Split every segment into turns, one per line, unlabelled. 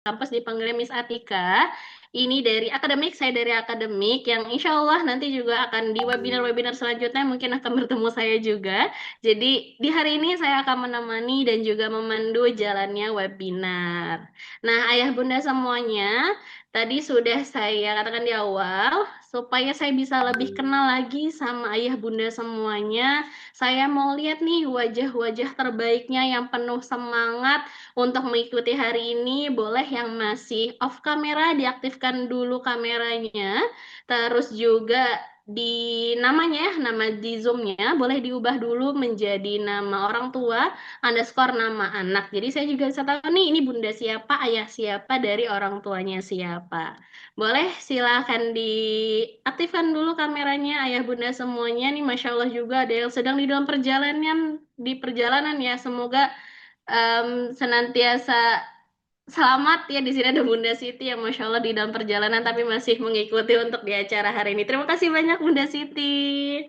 kampus dipanggilnya Miss Atika. Ini dari akademik, saya dari akademik yang insya Allah nanti juga akan di webinar-webinar selanjutnya mungkin akan bertemu saya juga. Jadi di hari ini saya akan menemani dan juga memandu jalannya webinar. Nah, ayah bunda semuanya, tadi sudah saya katakan di awal, supaya saya bisa lebih kenal lagi sama ayah bunda semuanya, saya mau lihat nih wajah-wajah terbaiknya yang penuh semangat untuk mengikuti hari ini. Boleh yang masih off kamera diaktifkan dulu kameranya. Terus juga di namanya ya, nama di Zoom-nya boleh diubah dulu menjadi nama orang tua underscore nama anak. Jadi saya juga bisa tahu nih ini bunda siapa, ayah siapa dari orang tuanya siapa. Boleh silahkan diaktifkan dulu kameranya ayah bunda semuanya nih. Masya Allah juga ada yang sedang di dalam perjalanan ya. Semoga senantiasa selamat ya. Di sini ada Bunda Siti yang Masya Allah di dalam perjalanan tapi masih mengikuti untuk di acara hari ini. Terima kasih banyak Bunda Siti.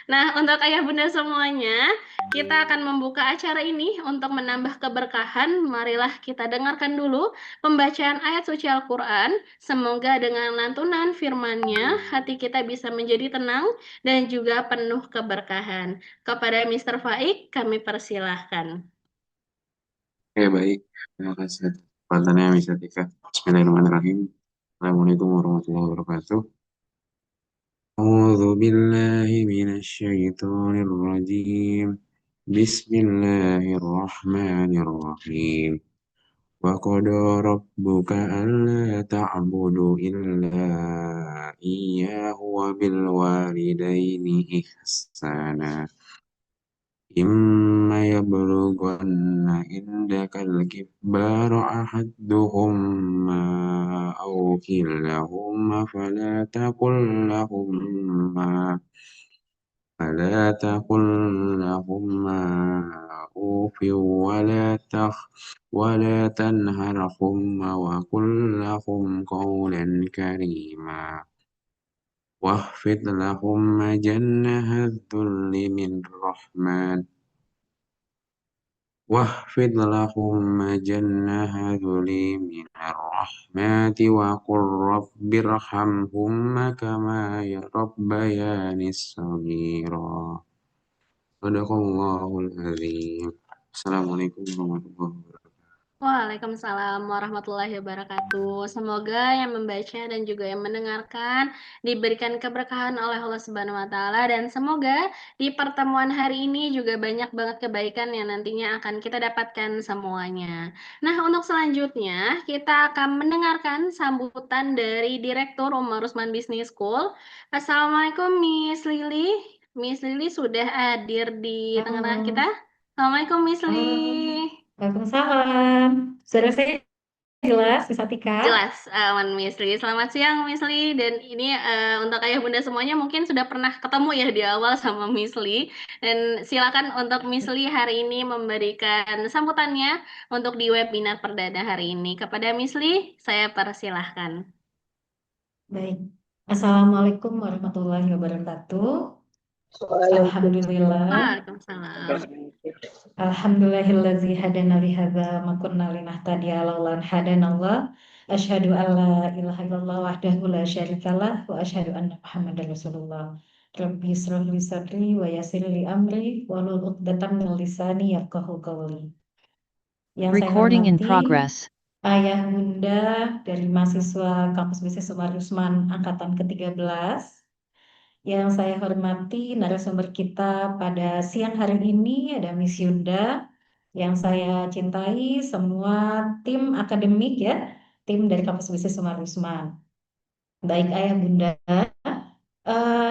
Nah, untuk ayah bunda semuanya, kita akan membuka acara ini untuk menambah keberkahan. Marilah kita dengarkan dulu pembacaan ayat suci Al-Quran. Semoga dengan lantunan firman-Nya, hati kita bisa menjadi tenang dan juga penuh keberkahan. Kepada Mr. Faik, kami persilahkan.
Oke, baik. Terima kasih atas kesempatannya, Miss Atika. Bismillahirrahmanirrahim. Assalamualaikum warahmatullahi wabarakatuh. أعوذ بالله من الشيطان الرجيم. بسم الله الرحمن الرحيم. وقضى ربك ألا تعبدوا إلا إياه وبالوالدين إحسانا. إما يبلغن عندك الكبار أحدهما أو كلاهما فلا تقل لهما أوف ولا تنهرهما وقل لهم قولا كريما واخفض لهما جناح الذل من الرحمن واخفض لهما جناح الذل من الرحمة وقل رب ارحمهما كما ربياني صغيرا صدق الله العظيم. Assalamualaikum warahmatullahi wabarakatuh.
Waalaikumsalam warahmatullahi wabarakatuh. Semoga yang membaca dan juga yang mendengarkan diberikan keberkahan oleh Allah Subhanahu wa taala dan semoga di pertemuan hari ini juga banyak banget kebaikan yang nantinya akan kita dapatkan semuanya. Nah, untuk selanjutnya kita akan mendengarkan sambutan dari Direktur Umar Usman Business School. Assalamualaikum Miss Lili. Miss Lili sudah hadir di tengah-tengah kita.
Halo,
Assalamualaikum Miss
halo,
Lili.
Waalaikumsalam. Suara saya jelas, Miss Atika?
Jelas, aman Misli. Selamat siang Misli. Dan ini untuk ayah bunda semuanya mungkin sudah pernah ketemu ya di awal sama Misli. Dan silakan untuk Misli hari ini memberikan sambutannya untuk di webinar perdana hari ini. Kepada Misli, saya persilahkan.
Baik. Assalamualaikum warahmatullahi wabarakatuh. Alhamdulillah.
Waalaikumsalam.
Alhamdulillahillazi hadana li hadza ma kunna linahtadiya laula an hadanallah. Asyhadu an la ilaha illallah wahdahu la syarikalah wa asyhadu anna Muhammadar Rasulullah. Rabbi israh li sadri wa yassir li amri wahlul 'uqdatam min lisani yafqahu qawli. Yang saya
Recording in
hormati
progress.
ayah bunda dari mahasiswa Kampus Bisnis Umar Usman angkatan ke-13. Yang saya hormati narasumber kita pada siang hari ini ada Miss Yunda. Yang saya cintai semua tim akademik ya, tim dari Kampus Bisnis Umar Usman. Baik ayah bunda,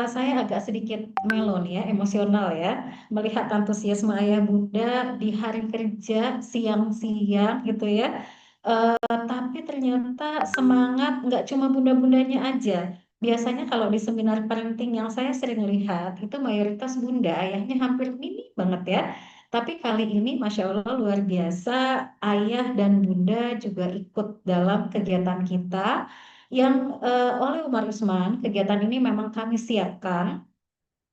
saya agak sedikit melo nih ya, emosional ya, melihat antusiasme ayah bunda di hari kerja siang-siang gitu ya. Tapi ternyata semangat nggak cuma bunda-bundanya aja. Biasanya kalau di seminar parenting yang saya sering lihat itu mayoritas bunda, ayahnya hampir minim banget ya. Tapi kali ini Masya Allah luar biasa, ayah dan bunda juga ikut dalam kegiatan kita yang oleh Umar Usman. Kegiatan ini memang kami siapkan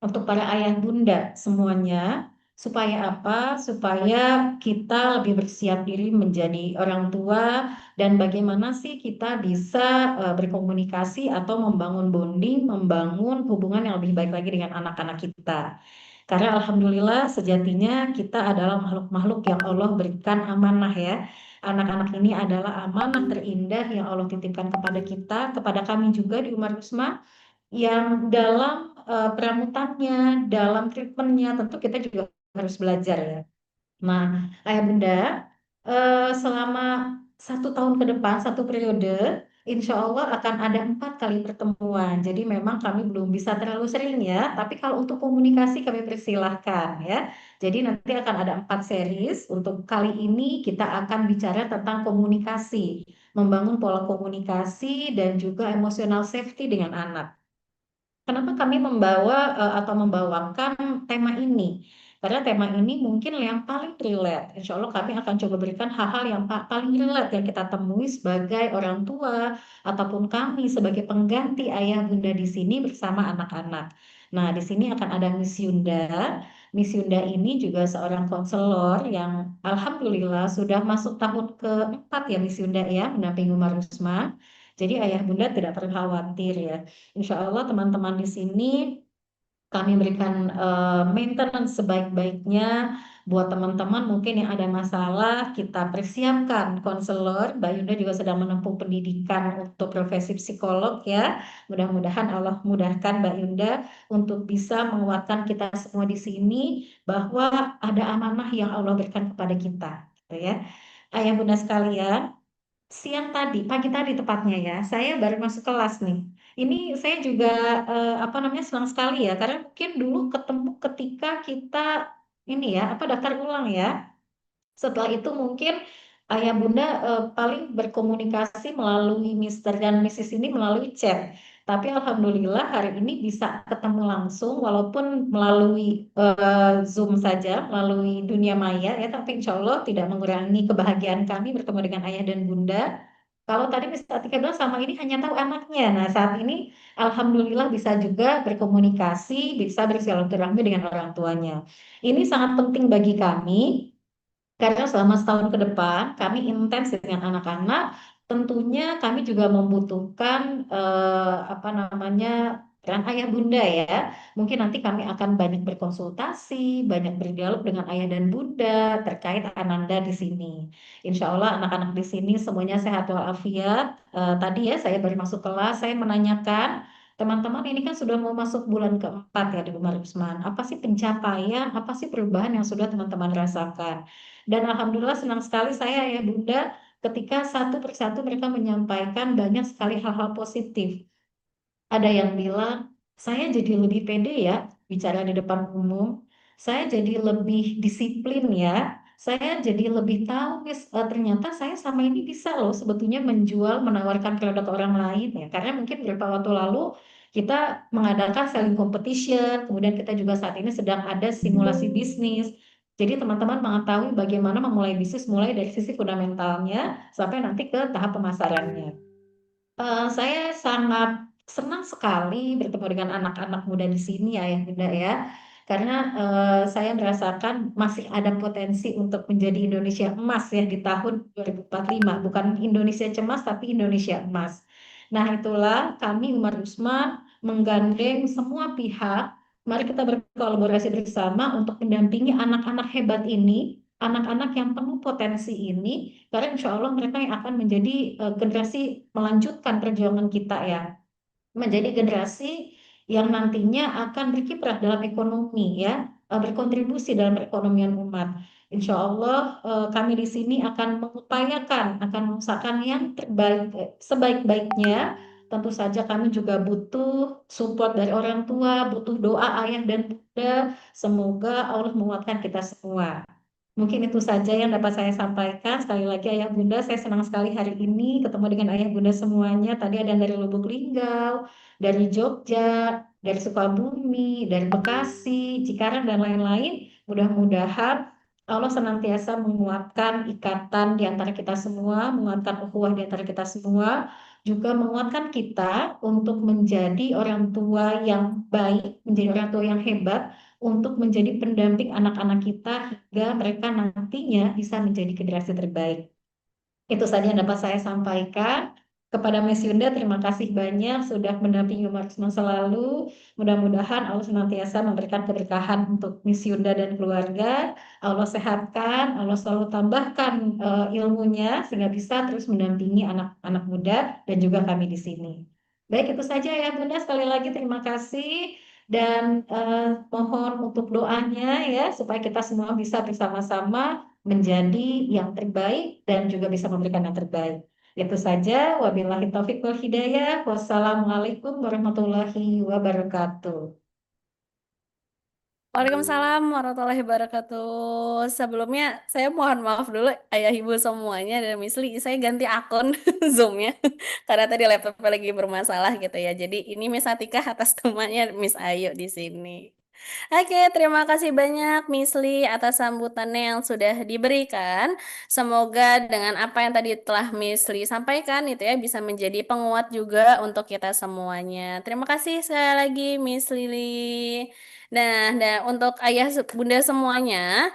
untuk para ayah bunda semuanya Supaya apa? Supaya kita lebih bersiap diri menjadi orang tua dan bagaimana sih kita bisa berkomunikasi atau membangun bonding, membangun hubungan yang lebih baik lagi dengan anak-anak kita. Karena alhamdulillah sejatinya kita adalah makhluk-makhluk yang Allah berikan amanah ya. Anak-anak ini adalah amanah terindah yang Allah titipkan kepada kita, kepada kami juga di Umar Usman, yang dalam peramutannya, dalam treatmentnya tentu kita juga harus belajar ya. Nah, Ayah Bunda, selama 1 tahun ke depan, 1 periode, insya Allah akan ada 4 kali pertemuan. Jadi memang kami belum bisa terlalu sering ya, tapi kalau untuk komunikasi kami persilahkan ya. Jadi nanti akan ada 4 series. Untuk kali ini kita akan bicara tentang komunikasi, membangun pola komunikasi dan juga emotional safety dengan anak. Kenapa kami membawa atau membawakan tema ini? Karena tema ini mungkin yang paling relate. Insya Allah kami akan coba berikan hal-hal yang paling relate yang kita temui sebagai orang tua ataupun kami sebagai pengganti ayah bunda di sini bersama anak-anak. Nah, di sini akan ada Miss Yunda. Miss Yunda ini juga seorang konselor yang alhamdulillah sudah masuk tahun keempat ya Miss Yunda ya, mendampingi Umar Rusma. Jadi ayah bunda tidak perlu khawatir ya. Insya Allah teman-teman di sini kami berikan maintenance sebaik-baiknya buat teman-teman mungkin yang ada masalah kita persiapkan konselor. Mbak Yunda juga sedang menempuh pendidikan untuk profesi psikolog ya. Mudah-mudahan Allah mudahkan Mbak Yunda untuk bisa menguatkan kita semua di sini bahwa ada amanah yang Allah berikan kepada kita, gitu ya. Ayah bunda sekalian, pagi tadi tepatnya ya, saya baru masuk kelas nih. Ini saya juga apa namanya senang sekali ya, karena mungkin dulu ketemu ketika kita ini ya apa daftar ulang ya. Setelah itu mungkin ayah bunda paling berkomunikasi melalui Mister dan Mrs. ini melalui chat. Tapi alhamdulillah hari ini bisa ketemu langsung walaupun melalui Zoom saja, melalui dunia maya ya. Tapi insya Allah tidak mengurangi kebahagiaan kami bertemu dengan ayah dan bunda. Kalau tadi Miss Atika bilang sama ini hanya tahu anaknya. Nah saat ini alhamdulillah bisa juga berkomunikasi, bisa bersilaturahmi dengan orang tuanya. Ini sangat penting bagi kami karena selama setahun ke depan kami intens dengan anak-anak, tentunya kami juga membutuhkan apa namanya peran ayah bunda ya. Mungkin nanti kami akan banyak berkonsultasi, banyak berdialog dengan ayah dan bunda terkait Ananda di sini. Insya Allah anak-anak di sini semuanya sehat walafiat. Tadi ya saya baru masuk kelas, saya menanyakan teman-teman ini kan sudah mau masuk bulan keempat ya di Umar Usman. Apa sih pencapaian, apa sih perubahan yang sudah teman-teman rasakan? Dan alhamdulillah senang sekali saya ya Bunda ketika satu persatu mereka menyampaikan banyak sekali hal-hal positif. Ada yang bilang, saya jadi lebih pede ya bicara di depan umum. Saya jadi lebih disiplin ya. Saya jadi lebih tahu, Miss, ternyata saya sama ini bisa loh sebetulnya menjual, menawarkan produk orang lain ya. Karena mungkin beberapa waktu lalu kita mengadakan selling competition, kemudian kita juga saat ini sedang ada simulasi bisnis. Jadi teman-teman mengetahui bagaimana memulai bisnis mulai dari sisi fundamentalnya sampai nanti ke tahap pemasarannya. Saya sangat senang sekali bertemu dengan anak-anak muda di sini ya, ya Bunda ya. Karena saya merasakan masih ada potensi untuk menjadi Indonesia emas ya di tahun 2045. Bukan Indonesia cemas tapi Indonesia emas. Nah itulah kami Umar Usman menggandeng semua pihak. Mari kita berkolaborasi bersama untuk mendampingi anak-anak hebat ini, anak-anak yang penuh potensi ini, karena insya Allah mereka yang akan menjadi generasi melanjutkan perjuangan kita ya, menjadi generasi yang nantinya akan berkiprah dalam ekonomi ya, berkontribusi dalam perekonomian umat. Insya Allah kami di sini akan mengupayakan, akan mengusahakan yang terbaik, sebaik-baiknya. Tentu saja kami juga butuh support dari orang tua, butuh doa ayah dan bunda. Semoga Allah menguatkan kita semua. Mungkin itu saja yang dapat saya sampaikan. Sekali lagi Ayah Bunda, saya senang sekali hari ini ketemu dengan Ayah Bunda semuanya. Tadi ada yang dari Lubuk Linggau, dari Jogja, dari Sukabumi, dari Bekasi, Cikarang, dan lain-lain. Mudah-mudahan Allah senantiasa menguatkan ikatan di antara kita semua, menguatkan ukhuwah di antara kita semua, juga menguatkan kita untuk menjadi orang tua yang baik, menjadi orang tua yang hebat, untuk menjadi pendamping anak-anak kita hingga mereka nantinya bisa menjadi generasi terbaik. Itu saja yang dapat saya sampaikan. Kepada Miss Yunda, terima kasih banyak sudah mendampingi Umar Usman selalu. Mudah-mudahan Allah senantiasa memberikan keberkahan untuk Miss Yunda dan keluarga. Allah sehatkan, Allah selalu tambahkan ilmunya sehingga bisa terus mendampingi anak-anak muda dan juga kami di sini. Baik, itu saja ya Bunda. Sekali lagi terima kasih dan mohon untuk doanya ya supaya kita semua bisa bersama-sama menjadi yang terbaik dan juga bisa memberikan yang terbaik. Itu saja. Wabillahi taufik wal hidayah. Wassalamualaikum warahmatullahi wabarakatuh.
Waalaikumsalam warahmatullahi wabarakatuh. Sebelumnya saya mohon maaf dulu ayah ibu semuanya dan Misli, saya ganti akun Zoom-nya karena tadi laptopnya lagi bermasalah gitu ya. Jadi ini Miss Atika atas namanya Miss Ayu di sini. Oke, terima kasih banyak Miss Lee atas sambutannya yang sudah diberikan. Semoga dengan apa yang tadi telah Miss Lee sampaikan itu ya bisa menjadi penguat juga untuk kita semuanya. Terima kasih sekali lagi Miss Lili. Nah, untuk ayah bunda semuanya,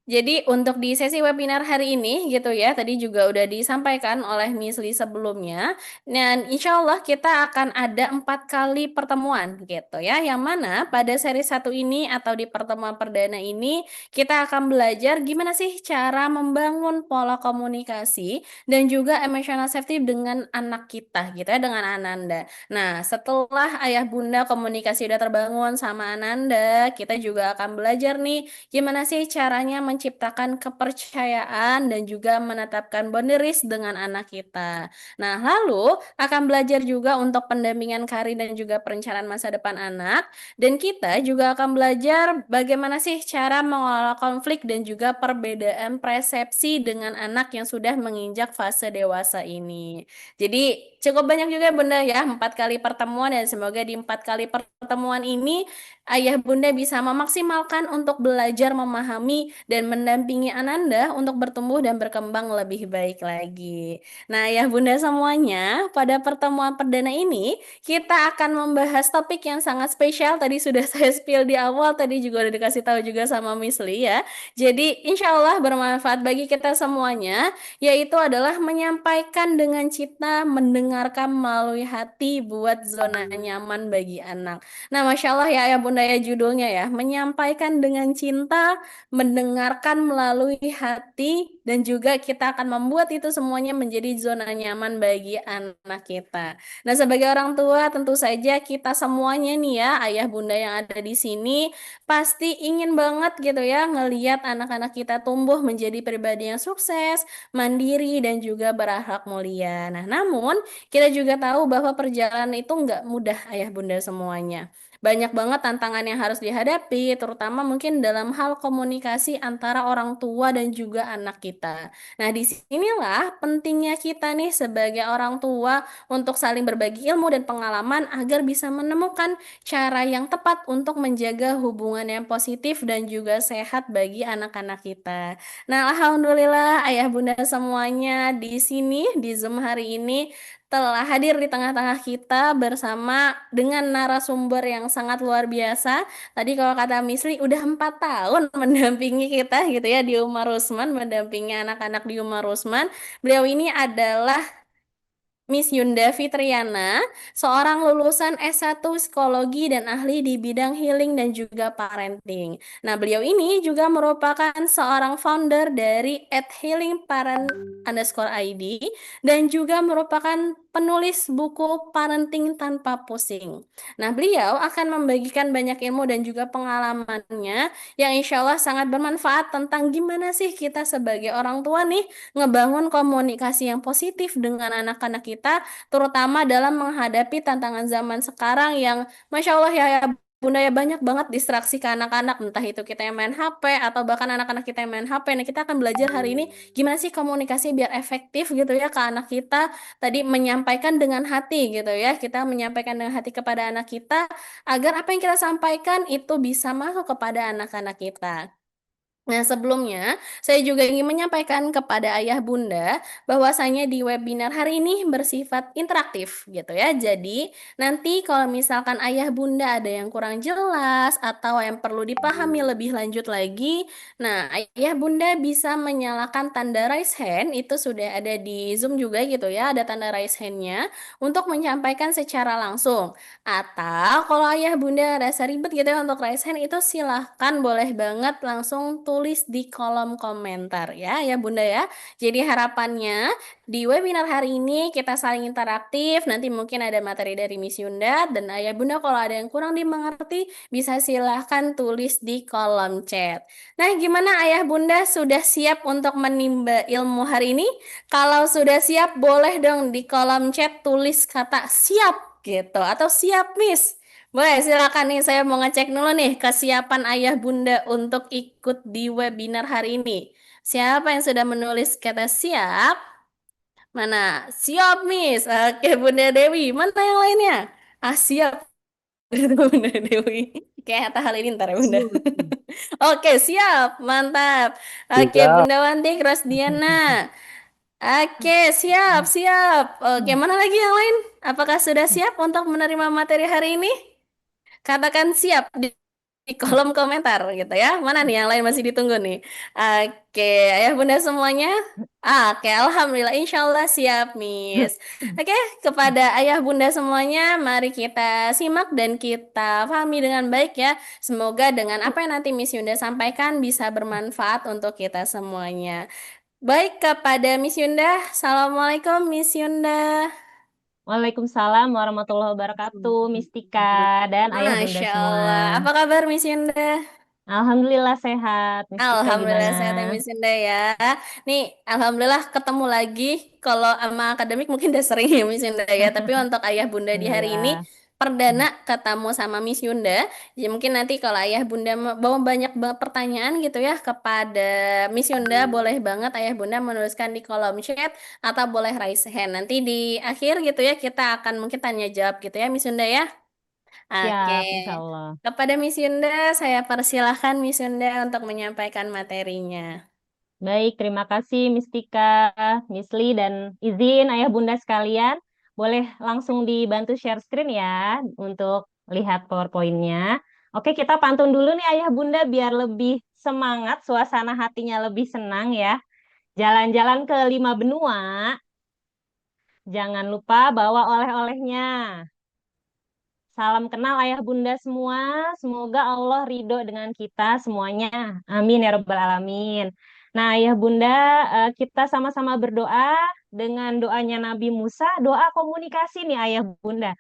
jadi untuk di sesi webinar hari ini gitu ya, tadi juga udah disampaikan oleh Miss Lee sebelumnya. Dan insya Allah kita akan ada 4 kali pertemuan gitu ya. Yang mana pada seri 1 ini atau di pertemuan perdana ini kita akan belajar gimana sih cara membangun pola komunikasi dan juga emotional safety dengan anak kita gitu ya, dengan Ananda. Nah, setelah ayah bunda komunikasi udah terbangun sama Ananda, kita juga akan belajar nih gimana sih caranya menciptakan kepercayaan dan juga menetapkan boundaries dengan anak kita. Nah, lalu akan belajar juga untuk pendampingan karir dan juga perencanaan masa depan anak. Dan kita juga akan belajar bagaimana sih cara mengelola konflik dan juga perbedaan persepsi dengan anak yang sudah menginjak fase dewasa ini. Jadi cukup banyak juga Bunda ya, 4 kali pertemuan dan semoga di 4 kali pertemuan ini ayah bunda bisa memaksimalkan untuk belajar memahami dan mendampingi Ananda untuk bertumbuh dan berkembang lebih baik lagi. Nah, ayah bunda semuanya, pada pertemuan perdana ini kita akan membahas topik yang sangat spesial. Tadi sudah saya spill di awal, tadi juga udah dikasih tahu juga sama Miss Lee ya. Jadi insya Allah bermanfaat bagi kita semuanya, yaitu adalah menyampaikan dengan cita, mendengarkan melalui hati buat zona nyaman bagi anak. Nah, Masya Allah ya Bunda ya judulnya ya, menyampaikan dengan cinta, mendengarkan melalui hati, dan juga kita akan membuat itu semuanya menjadi zona nyaman bagi anak kita. Nah, sebagai orang tua tentu saja kita semuanya nih ya, ayah bunda yang ada di sini, pasti ingin banget gitu ya, ngeliat anak-anak kita tumbuh menjadi pribadi yang sukses, mandiri, dan juga berakhlak mulia. Nah, namun kita juga tahu bahwa perjalanan itu nggak mudah ayah bunda semuanya. Banyak banget tantangan yang harus dihadapi, terutama mungkin dalam hal komunikasi antara orang tua dan juga anak kita. Nah, disinilah pentingnya kita nih sebagai orang tua untuk saling berbagi ilmu dan pengalaman agar bisa menemukan cara yang tepat untuk menjaga hubungan yang positif dan juga sehat bagi anak-anak kita. Nah, alhamdulillah ayah bunda semuanya di sini di Zoom hari ini telah hadir di tengah-tengah kita bersama dengan narasumber yang sangat luar biasa. Tadi kalau kata Misli udah 4 tahun mendampingi kita gitu ya di Umar Usman, mendampingi anak-anak di Umar Usman. Beliau ini adalah Miss Yunda Fitriana, seorang lulusan S1 Psikologi dan ahli di bidang healing dan juga parenting. Nah, beliau ini juga merupakan seorang founder dari @healingparent_id dan juga merupakan penulis buku Parenting Tanpa Pusing. Nah, beliau akan membagikan banyak ilmu dan juga pengalamannya yang insya Allah sangat bermanfaat tentang gimana sih kita sebagai orang tua nih ngebangun komunikasi yang positif dengan anak-anak kita, terutama dalam menghadapi tantangan zaman sekarang yang Masya Allah ya, Bunda ya banyak banget distraksi ke anak-anak, entah itu kita yang main HP atau bahkan anak-anak kita yang main HP. Nah, kita akan belajar hari ini gimana sih komunikasi biar efektif gitu ya ke anak kita. Tadi menyampaikan dengan hati gitu ya. Kita menyampaikan dengan hati kepada anak kita agar apa yang kita sampaikan itu bisa masuk kepada anak-anak kita. Nah, sebelumnya saya juga ingin menyampaikan kepada ayah bunda bahwasanya di webinar hari ini bersifat interaktif gitu ya. Jadi, nanti kalau misalkan ayah bunda ada yang kurang jelas atau yang perlu dipahami lebih lanjut lagi, nah ayah bunda bisa menyalakan tanda raise hand, itu sudah ada di Zoom juga gitu ya, ada tanda raise hand-nya untuk menyampaikan secara langsung. Atau kalau ayah bunda rasa ribet gitu ya untuk raise hand itu silahkan boleh banget langsung tulis di kolom komentar ya bunda ya. Jadi harapannya di webinar hari ini kita saling interaktif. Nanti mungkin ada materi dari Miss Yunda dan ayah bunda kalau ada yang kurang dimengerti bisa silahkan tulis di kolom chat. Nah gimana ayah bunda sudah siap untuk menimba ilmu hari ini? Kalau sudah siap boleh dong di kolom chat tulis kata siap gitu atau siap Miss. Boleh silakan nih saya mau ngecek dulu nih kesiapan ayah bunda untuk ikut di webinar hari ini. Siapa yang sudah menulis kata siap? Mana? Siap Miss. Oke Bunda Dewi. Mana yang lainnya? Ah siap. Bunda Dewi. Kayak Atta Halilintar ya Bunda.
Siap.
Oke siap. Mantap. Oke
Siap.
Bunda Wanti Krasdiana. Oke, siap, siap. Oke, mana lagi yang lain? Apakah sudah siap untuk menerima materi hari ini? Katakan siap di kolom komentar gitu ya. Mana nih yang lain masih ditunggu nih? Oke, ayah bunda semuanya. Oke, alhamdulillah, insya Allah siap, Miss. Oke, kepada ayah bunda semuanya, mari kita simak dan kita pahami dengan baik ya. Semoga dengan apa yang nanti Miss Yunda sampaikan bisa bermanfaat untuk kita semuanya. Baik, kepada Miss Yunda. Assalamualaikum, Miss Yunda.
Waalaikumsalam warahmatullahi wabarakatuh, Mistika dan ayah bunda
Masya
semua.
Allah. Apa kabar, Miss Yunda?
Alhamdulillah sehat. Mistika
Alhamdulillah
gimana?
sehat ya Miss Yunda ya. Nih, alhamdulillah ketemu lagi. Kalau sama akademik mungkin udah sering ya Miss Yunda ya. Tapi untuk ayah bunda di hari ini
Alhamdulillah.
perdana ketemu sama Miss Yunda. Jadi mungkin nanti kalau ayah bunda bawa banyak pertanyaan gitu ya kepada Miss Yunda, boleh banget ayah bunda menuliskan di kolom chat atau boleh raise hand. Nanti di akhir gitu ya kita akan mungkin tanya jawab gitu ya Miss Yunda ya. Oke.
Siap, insya Allah.
Kepada Miss Yunda, saya persilahkan Miss Yunda untuk menyampaikan materinya.
Baik, terima kasih Mistika, Miss Lee, dan izin ayah bunda sekalian. Boleh langsung dibantu share screen ya untuk lihat PowerPoint-nya. Oke, kita pantun dulu nih ayah bunda biar lebih semangat, suasana hatinya lebih senang ya. Jalan-jalan ke 5 benua, jangan lupa bawa oleh-olehnya. Salam kenal ayah bunda semua. Semoga Allah ridho dengan kita semuanya. Amin ya rabbal alamin. Nah ayah bunda, kita sama-sama berdoa dengan doanya Nabi Musa. Doa komunikasi nih ayah bunda.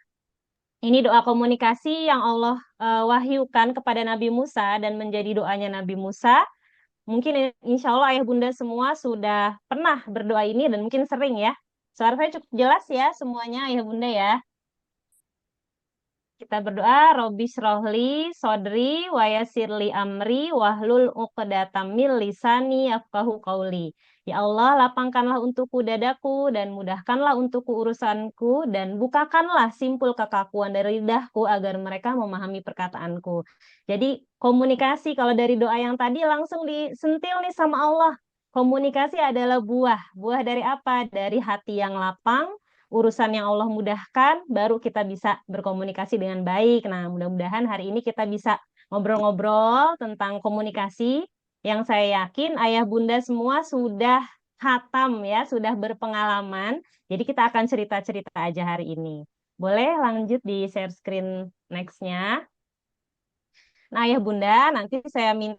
Ini doa komunikasi yang Allah wahyukan kepada Nabi Musa dan menjadi doanya Nabi Musa. Mungkin insya Allah ayah bunda semua sudah pernah berdoa ini dan mungkin sering ya. Suara saya cukup jelas ya semuanya ayah bunda ya. Kita berdoa, Robi Shrohli, Sodri, Wayasirli Amri, Wahlul Uqdatam min lisani yafqahu qauli. Ya Allah, lapangkanlah untukku dadaku dan mudahkanlah untukku urusanku dan bukakanlah simpul kekakuan dari lidahku agar mereka memahami perkataanku. Jadi komunikasi kalau dari doa yang tadi langsung disentil nih sama Allah. Komunikasi adalah buah. Buah dari apa? Dari hati yang lapang, urusan yang Allah mudahkan, baru kita bisa berkomunikasi dengan baik. Nah, mudah-mudahan hari ini kita bisa ngobrol-ngobrol tentang komunikasi yang saya yakin ayah bunda semua sudah hatam ya, sudah berpengalaman. Jadi kita akan cerita-cerita aja hari ini. Boleh lanjut di share screen next-nya. Nah, ayah bunda, nanti saya minta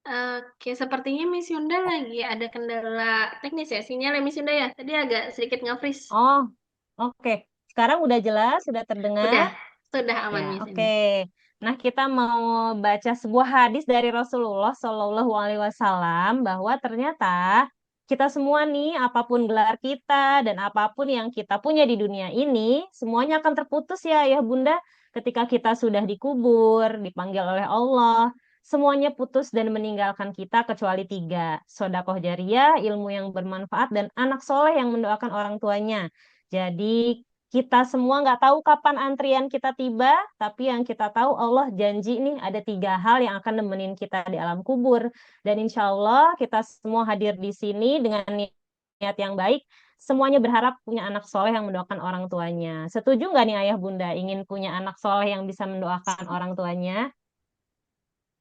Oke, sepertinya Miss Yunda lagi ada kendala teknis ya. Sinyalnya Miss Yunda ya. Tadi agak sedikit nge-freeze.
Oh, oke. Sekarang udah jelas, sudah terdengar.
Sudah aman
Ya,
Miss
oke.
Yunda.
Nah, kita mau baca sebuah hadis dari Rasulullah Shallallahu Alaihi Wasallam bahwa ternyata kita semua nih, apapun gelar kita dan apapun yang kita punya di dunia ini, semuanya akan terputus ya, ya Bunda, ketika kita sudah dikubur, dipanggil oleh Allah. semuanya putus dan meninggalkan kita kecuali 3. Sedekah jariyah, ilmu yang bermanfaat, dan anak soleh yang mendoakan orang tuanya. Jadi kita semua nggak tahu kapan antrian kita tiba, tapi yang kita tahu Allah janji nih ada 3 hal yang akan nemenin kita di alam kubur. Dan insya Allah kita semua hadir di sini dengan niat yang baik. Semuanya berharap punya anak soleh yang mendoakan orang tuanya. Setuju nggak nih ayah bunda ingin punya anak soleh yang bisa mendoakan orang tuanya?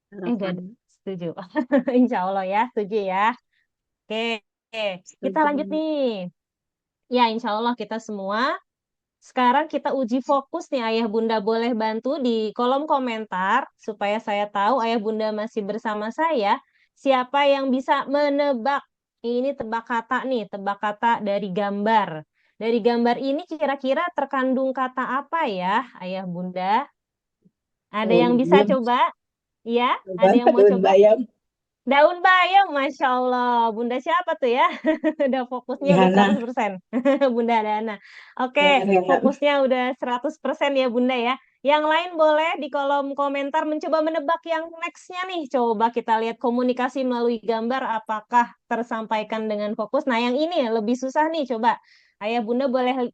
Enggak
Harapan.
setuju. Insya Allah ya, setuju ya. Oke, kita
Setuju
lanjut
banget.
nih. Ya, insya Allah kita semua. Sekarang kita uji fokus nih ayah bunda, boleh bantu di kolom komentar supaya saya tahu ayah bunda masih bersama saya. Siapa yang bisa menebak? Ini tebak kata nih, tebak kata dari gambar. Dari gambar ini kira-kira terkandung kata apa ya, ayah bunda? Ada yang
Daun
bisa
bayam,
coba? Iya,
coba
ada yang mau
daun
coba?
bayam.
Daun bayam, Masya Allah. Bunda siapa tuh ya? Udah fokusnya udah
Yana,
100%. Bunda Dana. Oke,
Yana.
fokusnya udah 100% ya Bunda ya. Yang lain boleh di kolom komentar mencoba menebak yang next-nya nih. Coba kita lihat komunikasi melalui gambar apakah tersampaikan dengan fokus. Nah, yang ini lebih susah nih. Coba Ayah Bunda boleh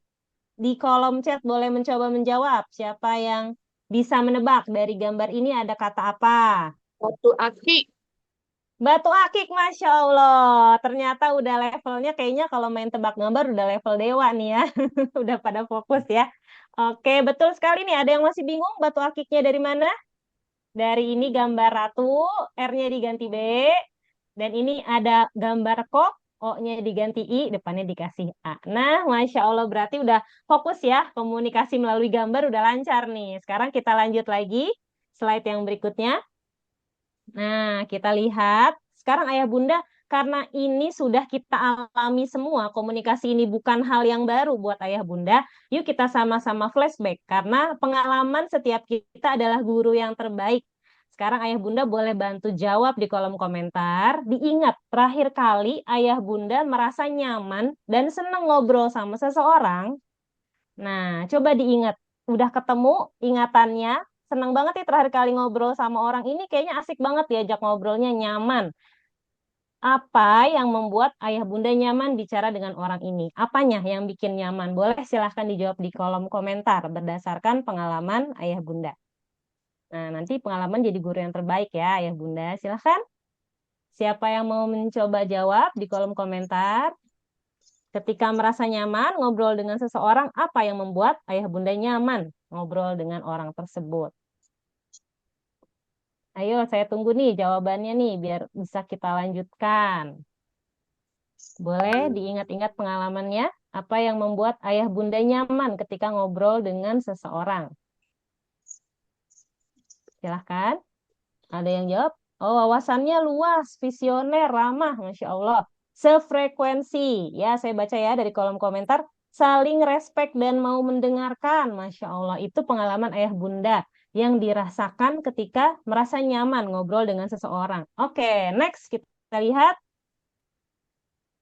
di kolom chat boleh mencoba menjawab. Siapa yang bisa menebak dari gambar ini ada kata apa?
Batu akik.
Batu akik, Masya Allah. Ternyata udah levelnya kayaknya kalau main tebak gambar udah level dewa nih ya. Udah pada fokus ya. Oke, betul sekali nih. Ada yang masih bingung batu akiknya dari mana? Dari ini gambar ratu, R-nya diganti B. Dan ini ada gambar kok, O-nya diganti I, depannya dikasih A. Nah, Masya Allah berarti udah fokus ya. Komunikasi melalui gambar udah lancar nih. Sekarang kita lanjut lagi. Slide yang berikutnya. Nah, kita lihat. Sekarang Ayah Bunda, karena ini sudah kita alami semua, komunikasi ini bukan hal yang baru buat Ayah Bunda. Yuk kita sama-sama flashback, karena pengalaman setiap kita adalah guru yang terbaik. Sekarang Ayah Bunda boleh bantu jawab di kolom komentar. Diingat, terakhir kali Ayah Bunda merasa nyaman dan senang ngobrol sama seseorang. Nah, coba diingat. Udah ketemu ingatannya, senang banget ya terakhir kali ngobrol sama orang ini, kayaknya asik banget diajak ngobrolnya, nyaman. Apa yang membuat ayah bunda nyaman bicara dengan orang ini? Apanya yang bikin nyaman? Boleh silahkan dijawab di kolom komentar berdasarkan pengalaman ayah bunda. Nah, nanti pengalaman jadi guru yang terbaik ya ayah bunda. Silahkan. Siapa yang mau mencoba jawab di kolom komentar? Ketika merasa nyaman ngobrol dengan seseorang, apa yang membuat ayah bunda nyaman ngobrol dengan orang tersebut? Ayo, saya tunggu nih jawabannya nih, biar bisa kita lanjutkan. Boleh diingat-ingat pengalamannya, apa yang membuat ayah bunda nyaman ketika ngobrol dengan seseorang? Silahkan. Ada yang jawab? Oh, wawasannya luas, visioner, ramah, Masya Allah. Sefrekuensi. Ya, saya baca ya dari kolom komentar. Saling respect dan mau mendengarkan. Masya Allah. Itu pengalaman ayah bunda yang dirasakan ketika merasa nyaman ngobrol dengan seseorang. Oke, next kita lihat.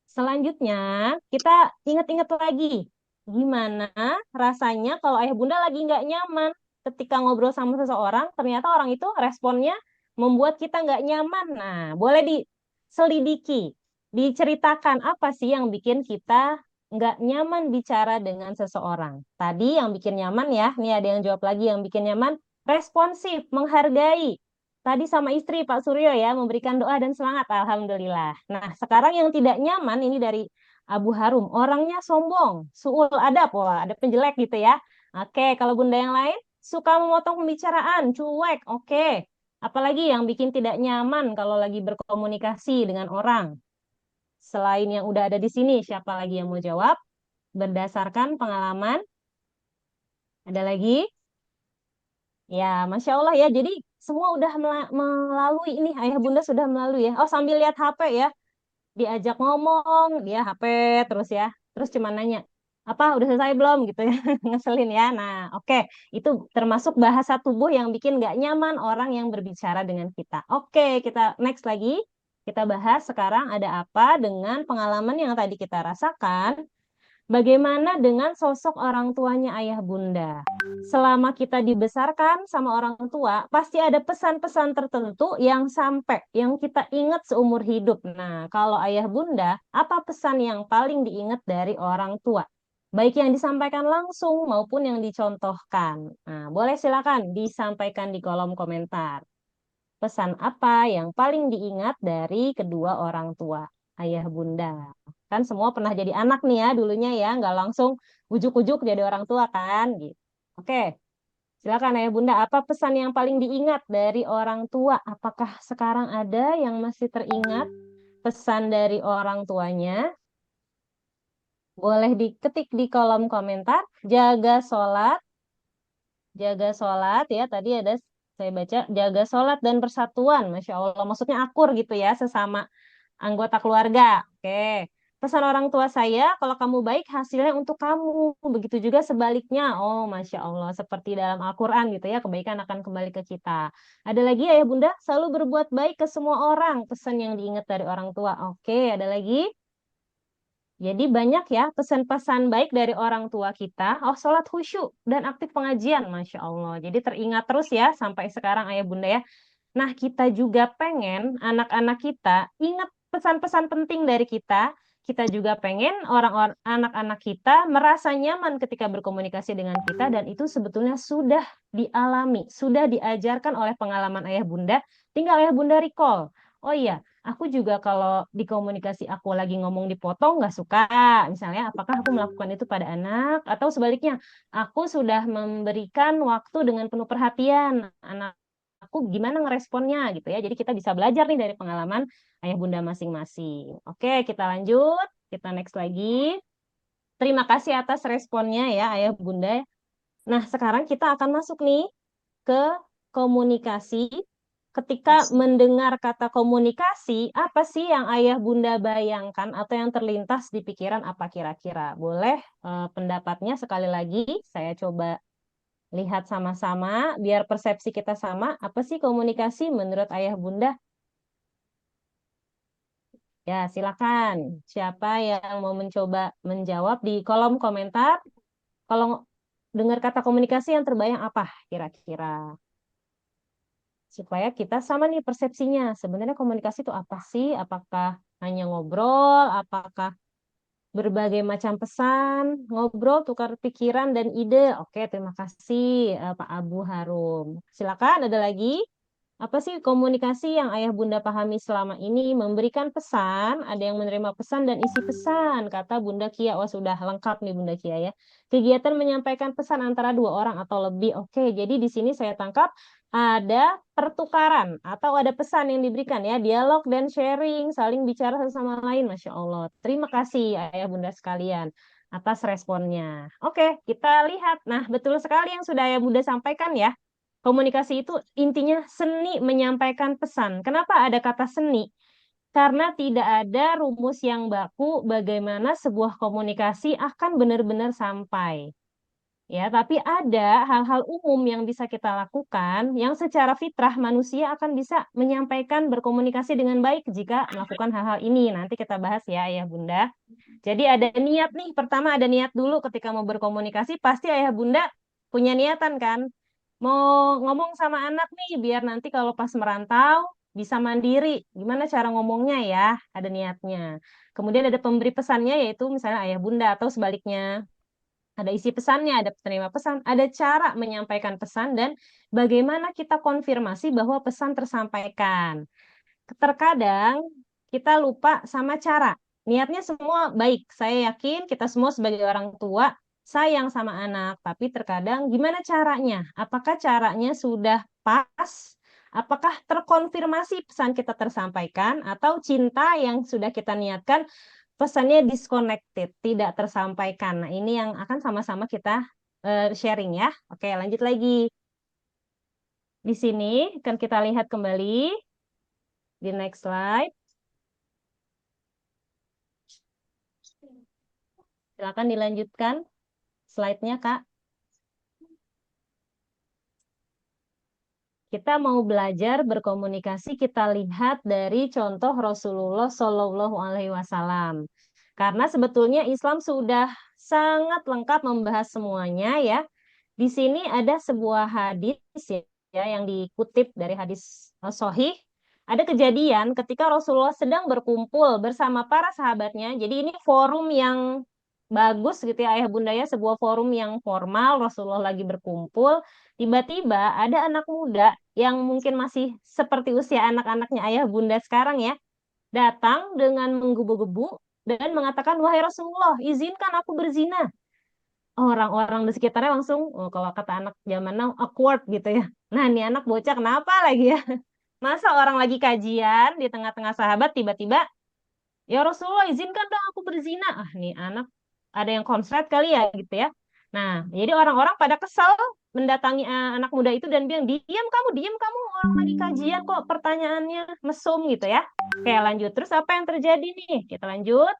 Selanjutnya, kita ingat-ingat lagi. Gimana rasanya kalau ayah bunda lagi nggak nyaman ketika ngobrol sama seseorang, ternyata orang itu responnya membuat kita nggak nyaman. Nah, boleh diselidiki, diceritakan apa sih yang bikin kita nggak nyaman bicara dengan seseorang. Tadi yang bikin nyaman ya, nih ada yang jawab lagi yang bikin nyaman, responsif, menghargai. Tadi sama istri Pak Suryo ya, memberikan doa dan semangat, Alhamdulillah. Nah, sekarang yang tidak nyaman ini dari Abu Harum, orangnya sombong, suul adab, wah ada penjelek gitu ya. Oke, kalau bunda yang lain, suka memotong pembicaraan, cuek, oke. Apalagi yang bikin tidak nyaman kalau lagi berkomunikasi dengan orang. Selain yang udah ada di sini, siapa lagi yang mau jawab? Berdasarkan pengalaman, ada lagi? Ya, Masya Allah ya. Jadi semua udah melalui ini. Ayah bunda sudah melalui ya. Oh, sambil lihat HP ya. Diajak ngomong, dia HP terus ya. Terus cuma nanya, apa udah selesai belum gitu ya. Ngeselin ya. Nah, oke. Itu termasuk bahasa tubuh yang bikin nggak nyaman orang yang berbicara dengan kita. Oke, kita next lagi. Kita bahas sekarang ada apa dengan pengalaman yang tadi kita rasakan. Bagaimana dengan sosok orang tuanya ayah bunda? Selama kita dibesarkan sama orang tua, pasti ada pesan-pesan tertentu yang sampai, yang kita ingat seumur hidup. Nah, kalau ayah bunda, apa pesan yang paling diingat dari orang tua? Baik yang disampaikan langsung maupun yang dicontohkan. Nah, boleh silakan disampaikan di kolom komentar. Pesan apa yang paling diingat dari kedua orang tua, ayah bunda? Kan semua pernah jadi anak nih ya dulunya ya, nggak langsung ujuk-ujuk jadi orang tua kan gitu. Oke, silakan ayah bunda, apa pesan yang paling diingat dari orang tua? Apakah sekarang ada yang masih teringat pesan dari orang tuanya? Boleh diketik di kolom komentar. Jaga sholat ya. Tadi ada saya baca jaga sholat dan persatuan. Masya Allah, maksudnya akur gitu ya sesama anggota keluarga. Oke. Pesan orang tua saya, kalau kamu baik hasilnya untuk kamu. Begitu juga sebaliknya. Oh, Masya Allah. Seperti dalam Al-Quran gitu ya. Kebaikan akan kembali ke kita. Ada lagi ayah bunda, selalu berbuat baik ke semua orang. Pesan yang diingat dari orang tua. Oke, ada lagi. Jadi banyak ya pesan-pesan baik dari orang tua kita. Oh, sholat khusyuk dan aktif pengajian. Masya Allah. Jadi teringat terus ya sampai sekarang ayah bunda ya. Nah, kita juga pengen anak-anak kita ingat pesan-pesan penting dari kita. Kita juga pengen orang-orang anak-anak kita merasa nyaman ketika berkomunikasi dengan kita dan itu sebetulnya sudah dialami, sudah diajarkan oleh pengalaman ayah bunda. Tinggal ayah bunda recall. Oh iya, aku juga kalau di komunikasi aku lagi ngomong dipotong nggak suka. Misalnya, apakah aku melakukan itu pada anak atau sebaliknya, aku sudah memberikan waktu dengan penuh perhatian. Anak aku gimana ngeresponnya gitu ya. Jadi kita bisa belajar nih dari pengalaman ayah bunda masing-masing. Oke, kita lanjut. Kita next lagi. Terima kasih atas responnya ya ayah bunda. Nah, sekarang kita akan masuk nih ke komunikasi. Ketika mendengar kata komunikasi, apa sih yang ayah bunda bayangkan atau yang terlintas di pikiran apa kira-kira? Boleh pendapatnya sekali lagi saya coba lihat sama-sama biar persepsi kita sama. Apa sih komunikasi menurut ayah bunda? Ya, silakan. Siapa yang mau mencoba menjawab di kolom komentar? Kalau dengar kata komunikasi yang terbayang apa kira-kira? Supaya kita sama nih persepsinya. Sebenarnya komunikasi itu apa sih? Apakah hanya ngobrol? Apakah berbagai macam pesan, ngobrol, tukar pikiran dan ide? Oke, terima kasih Pak Abu Harum. Silakan, ada lagi? Apa sih komunikasi yang ayah bunda pahami selama ini? Memberikan pesan, ada yang menerima pesan dan isi pesan, kata Bunda Kia. Wah, sudah lengkap nih Bunda Kia ya. Kegiatan menyampaikan pesan antara dua orang atau lebih. Oke, jadi di sini saya tangkap ada pertukaran atau ada pesan yang diberikan ya, dialog dan sharing, saling bicara satu sama lain. Masya Allah. Terima kasih ayah bunda sekalian atas responnya. Oke, kita lihat. Nah, betul sekali yang sudah ayah bunda sampaikan ya. Komunikasi itu intinya seni menyampaikan pesan. Kenapa ada kata seni? Karena tidak ada rumus yang baku bagaimana sebuah komunikasi akan benar-benar sampai. Ya, tapi ada hal-hal umum yang bisa kita lakukan yang secara fitrah manusia akan bisa menyampaikan berkomunikasi dengan baik jika melakukan hal-hal ini. Nanti kita bahas ya, Ayah Bunda. Jadi ada niat nih, pertama ada niat dulu ketika mau berkomunikasi, pasti Ayah Bunda punya niatan kan? Mau ngomong sama anak nih, biar nanti kalau pas merantau bisa mandiri. Gimana cara ngomongnya ya? Ada niatnya. Kemudian ada pemberi pesannya, yaitu misalnya Ayah Bunda atau sebaliknya. Ada isi pesannya, ada penerima pesan, ada cara menyampaikan pesan, dan bagaimana kita konfirmasi bahwa pesan tersampaikan. Terkadang kita lupa sama cara. Niatnya semua baik. Saya yakin kita semua sebagai orang tua sayang sama anak, tapi terkadang gimana caranya? Apakah caranya sudah pas? Apakah terkonfirmasi pesan kita tersampaikan atau cinta yang sudah kita niatkan pesannya disconnected, tidak tersampaikan. Nah, ini yang akan sama-sama kita sharing ya. Oke, lanjut lagi. Di sini akan kita lihat kembali di next slide. Silakan dilanjutkan slide-nya, Kak. Kita mau belajar berkomunikasi, kita lihat dari contoh Rasulullah Shallallahu Alaihi Wasallam. Karena sebetulnya Islam sudah sangat lengkap membahas semuanya ya. Di sini ada sebuah hadis yang dikutip dari hadis sahih. Ada kejadian ketika Rasulullah sedang berkumpul bersama para sahabatnya. Jadi ini forum yang bagus gitu ya ayah bunda ya, sebuah forum yang formal, Rasulullah lagi berkumpul. Tiba-tiba ada anak muda yang mungkin masih seperti usia anak-anaknya ayah bunda sekarang ya, datang dengan menggebu-gebu dan mengatakan, wahai Rasulullah, izinkan aku berzina. Orang-orang di sekitarnya langsung, oh, kalau kata anak zaman now, awkward gitu ya. Nah, ini anak bocah kenapa lagi ya? Masa orang lagi kajian di tengah-tengah sahabat, tiba-tiba, ya Rasulullah, izinkan dong aku berzina. Ah, nih anak, ada yang konslet kali ya gitu ya. Nah, jadi orang-orang pada kesal mendatangi anak muda itu dan bilang, diam kamu, orang lagi kajian kok pertanyaannya mesum gitu ya. Oke, lanjut. Terus apa yang terjadi nih? Kita lanjut.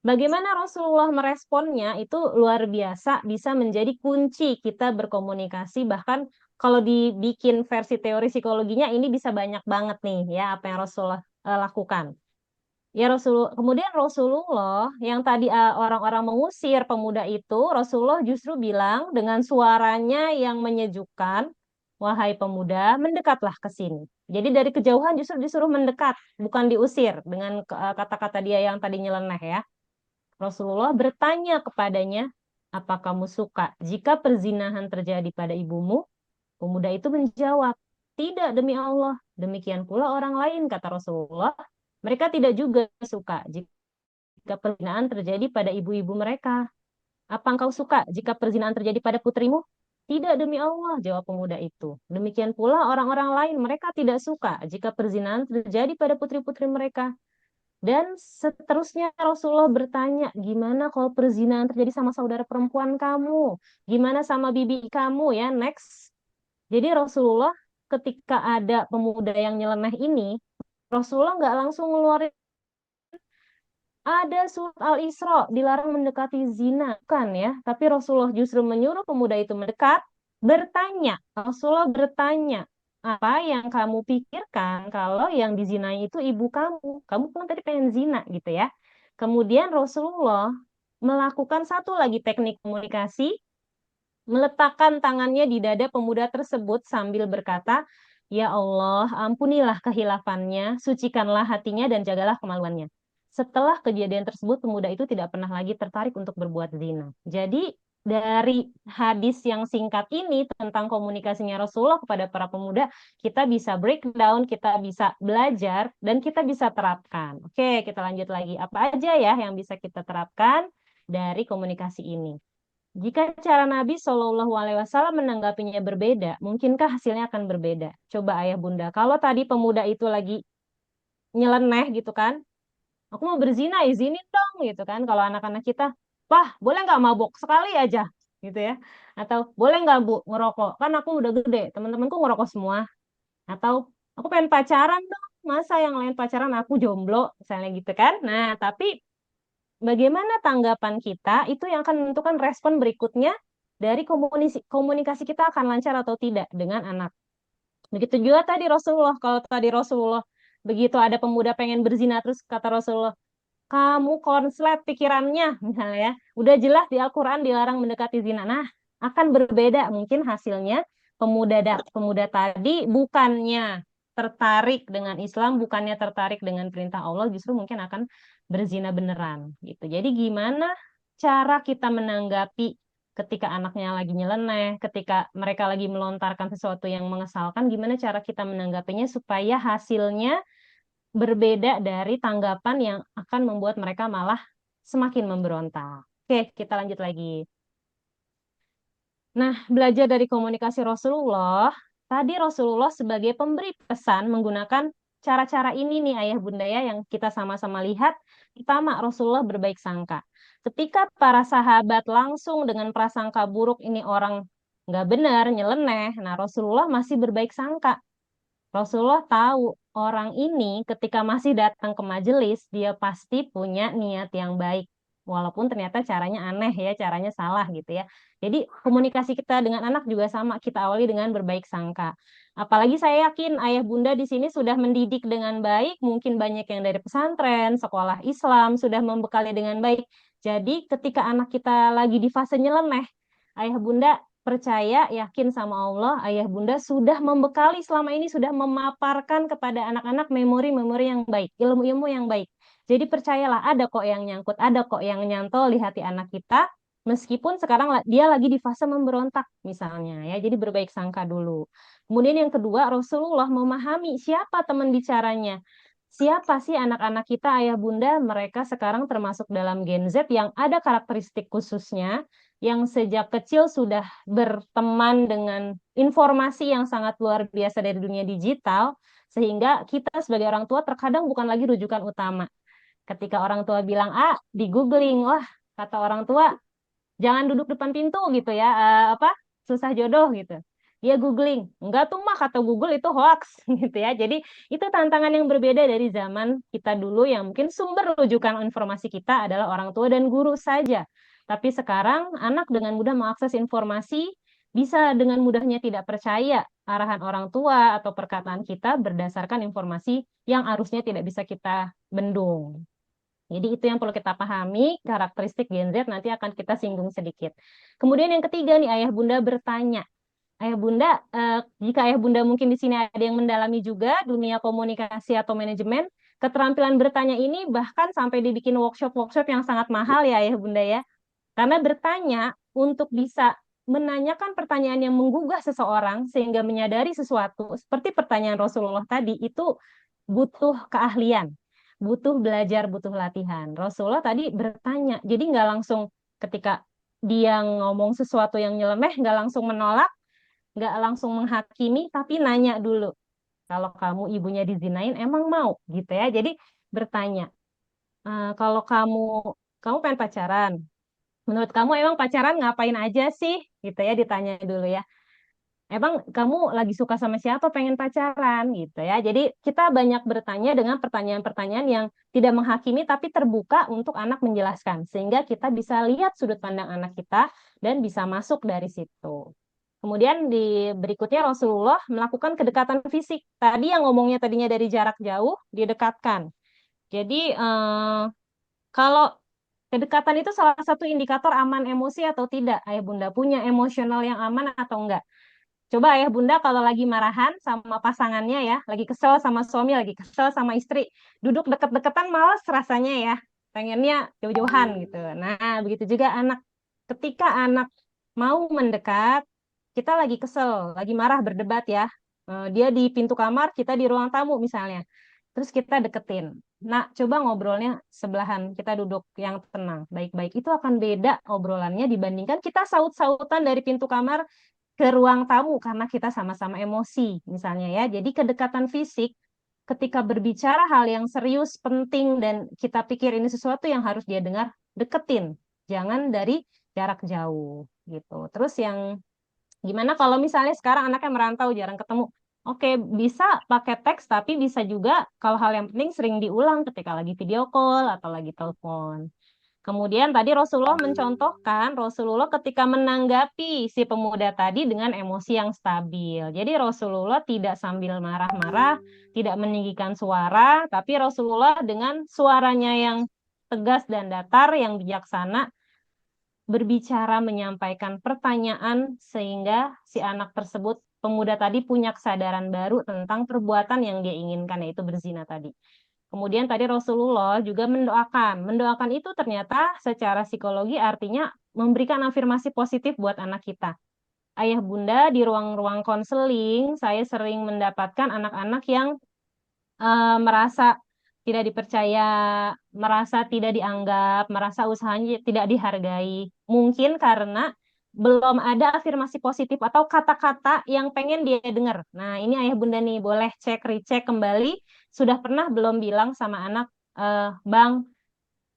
Bagaimana Rasulullah meresponnya itu luar biasa, bisa menjadi kunci kita berkomunikasi. Bahkan kalau dibikin versi teori psikologinya ini bisa banyak banget nih ya apa yang Rasulullah lakukan. Ya kemudian Rasulullah yang tadi orang-orang mengusir pemuda itu, Rasulullah justru bilang dengan suaranya yang menyejukkan, wahai pemuda, mendekatlah ke sini. Jadi dari kejauhan justru disuruh mendekat, bukan diusir dengan kata-kata dia yang tadi nyeleneh ya. Rasulullah bertanya kepadanya, apa kamu suka jika perzinahan terjadi pada ibumu? Pemuda itu menjawab, tidak demi Allah. Demikian pula orang lain, kata Rasulullah. Mereka tidak juga suka jika perzinahan terjadi pada ibu-ibu mereka. Apa engkau suka jika perzinahan terjadi pada putrimu? Tidak demi Allah, jawab pemuda itu. Demikian pula orang-orang lain, mereka tidak suka jika perzinahan terjadi pada putri-putri mereka. Dan seterusnya Rasulullah bertanya, gimana kalau perzinahan terjadi sama saudara perempuan kamu? Gimana sama bibi kamu ya? Next. Jadi Rasulullah ketika ada pemuda yang nyeleneh ini, Rasulullah nggak langsung ngeluarin ada surat Al-Isra dilarang mendekati zina kan ya, tapi Rasulullah justru menyuruh pemuda itu mendekat, bertanya. Rasulullah bertanya, apa yang kamu pikirkan kalau yang dizinai itu ibu kamu? Kamu kan tadi pengen zina gitu ya. Kemudian Rasulullah melakukan satu lagi teknik komunikasi, meletakkan tangannya di dada pemuda tersebut sambil berkata, ya Allah, ampunilah kehilafannya, sucikanlah hatinya dan jagalah kemaluannya. Setelah kejadian tersebut, pemuda itu tidak pernah lagi tertarik untuk berbuat zina. Jadi dari hadis yang singkat ini tentang komunikasinya Rasulullah kepada para pemuda, kita bisa breakdown, kita bisa belajar, dan kita bisa terapkan. Oke, kita lanjut lagi. Apa aja ya yang bisa kita terapkan dari komunikasi ini? Jika cara Nabi Shallallahu Alaihi Wasallam menanggapinya berbeda, mungkinkah hasilnya akan berbeda? Coba ayah bunda, kalau tadi pemuda itu lagi nyeleneh gitu kan, aku mau berzina, izinin dong gitu kan. Kalau anak-anak kita, Pah, boleh nggak mabuk sekali aja gitu ya? Atau boleh nggak Bu ngerokok? Kan aku udah gede, teman-temanku ngerokok semua. Atau aku pengen pacaran dong, masa yang lain pacaran aku jomblo, misalnya gitu kan? Nah, tapi bagaimana tanggapan kita itu yang akan menentukan respon berikutnya dari komunikasi kita akan lancar atau tidak dengan anak. Begitu juga tadi Rasulullah, kalau tadi Rasulullah begitu ada pemuda pengen berzina terus kata Rasulullah, kamu konslet pikirannya misalnya ya, udah jelas di Al-Quran dilarang mendekati zina. Nah, akan berbeda mungkin hasilnya pemuda tadi bukannya tertarik dengan Islam, bukannya tertarik dengan perintah Allah, justru mungkin akan berzina beneran gitu. Jadi gimana cara kita menanggapi ketika anaknya lagi nyeleneh, ketika mereka lagi melontarkan sesuatu yang mengesalkan, gimana cara kita menanggapinya supaya hasilnya berbeda dari tanggapan yang akan membuat mereka malah semakin memberontak. Oke, kita lanjut lagi. Nah, belajar dari komunikasi Rasulullah, tadi Rasulullah sebagai pemberi pesan menggunakan cara-cara ini nih ayah bunda ya yang kita sama-sama lihat. Pertama, Rasulullah berbaik sangka. Ketika para sahabat langsung dengan prasangka buruk ini orang nggak benar, nyeleneh, nah Rasulullah masih berbaik sangka. Rasulullah tahu orang ini ketika masih datang ke majelis, dia pasti punya niat yang baik. walaupun ternyata caranya aneh ya, caranya salah gitu ya. Jadi komunikasi kita dengan anak juga sama, kita awali dengan berbaik sangka. Apalagi saya yakin ayah bunda di sini sudah mendidik dengan baik, mungkin banyak yang dari pesantren, sekolah Islam, sudah membekali dengan baik. Jadi ketika anak kita lagi di fase nyeleneh, ayah bunda percaya, yakin sama Allah, ayah bunda sudah membekali selama ini, sudah memaparkan kepada anak-anak memori-memori yang baik, ilmu-ilmu yang baik. Jadi percayalah, ada kok yang nyangkut, ada kok yang nyantol di hati anak kita, meskipun sekarang dia lagi di fase memberontak misalnya ya. Jadi berbaik sangka dulu. Kemudian yang kedua, Rasulullah memahami siapa teman bicaranya. Siapa sih anak-anak kita, ayah bunda, mereka sekarang termasuk dalam Gen Z yang ada karakteristik khususnya, yang sejak kecil sudah berteman dengan informasi yang sangat luar biasa dari dunia digital, sehingga kita sebagai orang tua terkadang bukan lagi rujukan utama. Ketika orang tua bilang A, di googling, wah kata orang tua jangan duduk depan pintu gitu ya, susah jodoh gitu. Dia googling, enggak tuh mah kata Google itu hoax gitu ya. Jadi itu tantangan yang berbeda dari zaman kita dulu yang mungkin sumber rujukan informasi kita adalah orang tua dan guru saja. Tapi sekarang anak dengan mudah mengakses informasi, bisa dengan mudahnya tidak percaya arahan orang tua atau perkataan kita berdasarkan informasi yang harusnya tidak bisa kita bendung. Jadi itu yang perlu kita pahami, karakteristik Gen Z nanti akan kita singgung sedikit. Kemudian yang ketiga nih, ayah bunda bertanya. Ayah bunda, jika ayah bunda mungkin di sini ada yang mendalami juga dunia komunikasi atau manajemen, keterampilan bertanya ini bahkan sampai dibikin workshop-workshop yang sangat mahal ya ayah bunda ya. Karena bertanya untuk bisa menanyakan pertanyaan yang menggugah seseorang sehingga menyadari sesuatu, seperti pertanyaan Rasulullah tadi, itu butuh keahlian, butuh belajar, butuh latihan. Rasulullah tadi bertanya, jadi nggak langsung ketika dia ngomong sesuatu yang nyeleneh, nggak langsung menolak, nggak langsung menghakimi, tapi nanya dulu. Kalau kamu ibunya dizinain, emang mau gitu ya? Jadi bertanya, kalau kamu pengen pacaran, menurut kamu emang pacaran ngapain aja sih? Gitu ya, ditanya dulu ya. Emang kamu lagi suka sama siapa pengen pacaran gitu ya. Jadi kita banyak bertanya dengan pertanyaan-pertanyaan yang tidak menghakimi tapi terbuka untuk anak menjelaskan. Sehingga kita bisa lihat sudut pandang anak kita dan bisa masuk dari situ. Kemudian di berikutnya Rasulullah melakukan kedekatan fisik. Tadi yang ngomongnya tadinya dari jarak jauh didekatkan. Jadi kalau kedekatan itu salah satu indikator aman emosi atau tidak. Ayah bunda punya emosional yang aman atau enggak. Coba ayah bunda kalau lagi marahan sama pasangannya ya, lagi kesel sama suami, lagi kesel sama istri, duduk deket-deketan males rasanya ya, pengennya jauh-jauhan gitu. Nah, begitu juga anak. Ketika anak mau mendekat, kita lagi kesel, lagi marah berdebat ya, dia di pintu kamar, kita di ruang tamu misalnya, terus kita deketin. Nah, coba ngobrolnya sebelahan, kita duduk yang tenang, baik-baik. Itu akan beda obrolannya dibandingkan kita saut-sautan dari pintu kamar ke ruang tamu karena kita sama-sama emosi misalnya ya. Jadi kedekatan fisik ketika berbicara hal yang serius, penting dan kita pikir ini sesuatu yang harus dia dengar, deketin. Jangan dari jarak jauh gitu. Terus yang gimana kalau misalnya sekarang anaknya merantau jarang ketemu? Oke, bisa pakai teks tapi bisa juga kalau hal yang penting sering diulang ketika lagi video call atau lagi telepon. Kemudian tadi Rasulullah mencontohkan, Rasulullah ketika menanggapi si pemuda tadi dengan emosi yang stabil. Jadi Rasulullah tidak sambil marah-marah, tidak meninggikan suara, tapi Rasulullah dengan suaranya yang tegas dan datar, yang bijaksana, berbicara menyampaikan pertanyaan sehingga si anak tersebut, pemuda tadi punya kesadaran baru tentang perbuatan yang dia inginkan, yaitu berzina tadi. Kemudian tadi Rasulullah juga mendoakan. Mendoakan itu ternyata secara psikologi artinya memberikan afirmasi positif buat anak kita. Ayah bunda di ruang-ruang konseling, saya sering mendapatkan anak-anak yang merasa tidak dipercaya, merasa tidak dianggap, merasa usahanya tidak dihargai. Mungkin karena belum ada afirmasi positif atau kata-kata yang pengen dia dengar. Nah, ini ayah bunda nih, boleh cek, recheck kembali. Sudah pernah belum bilang sama anak, Bang,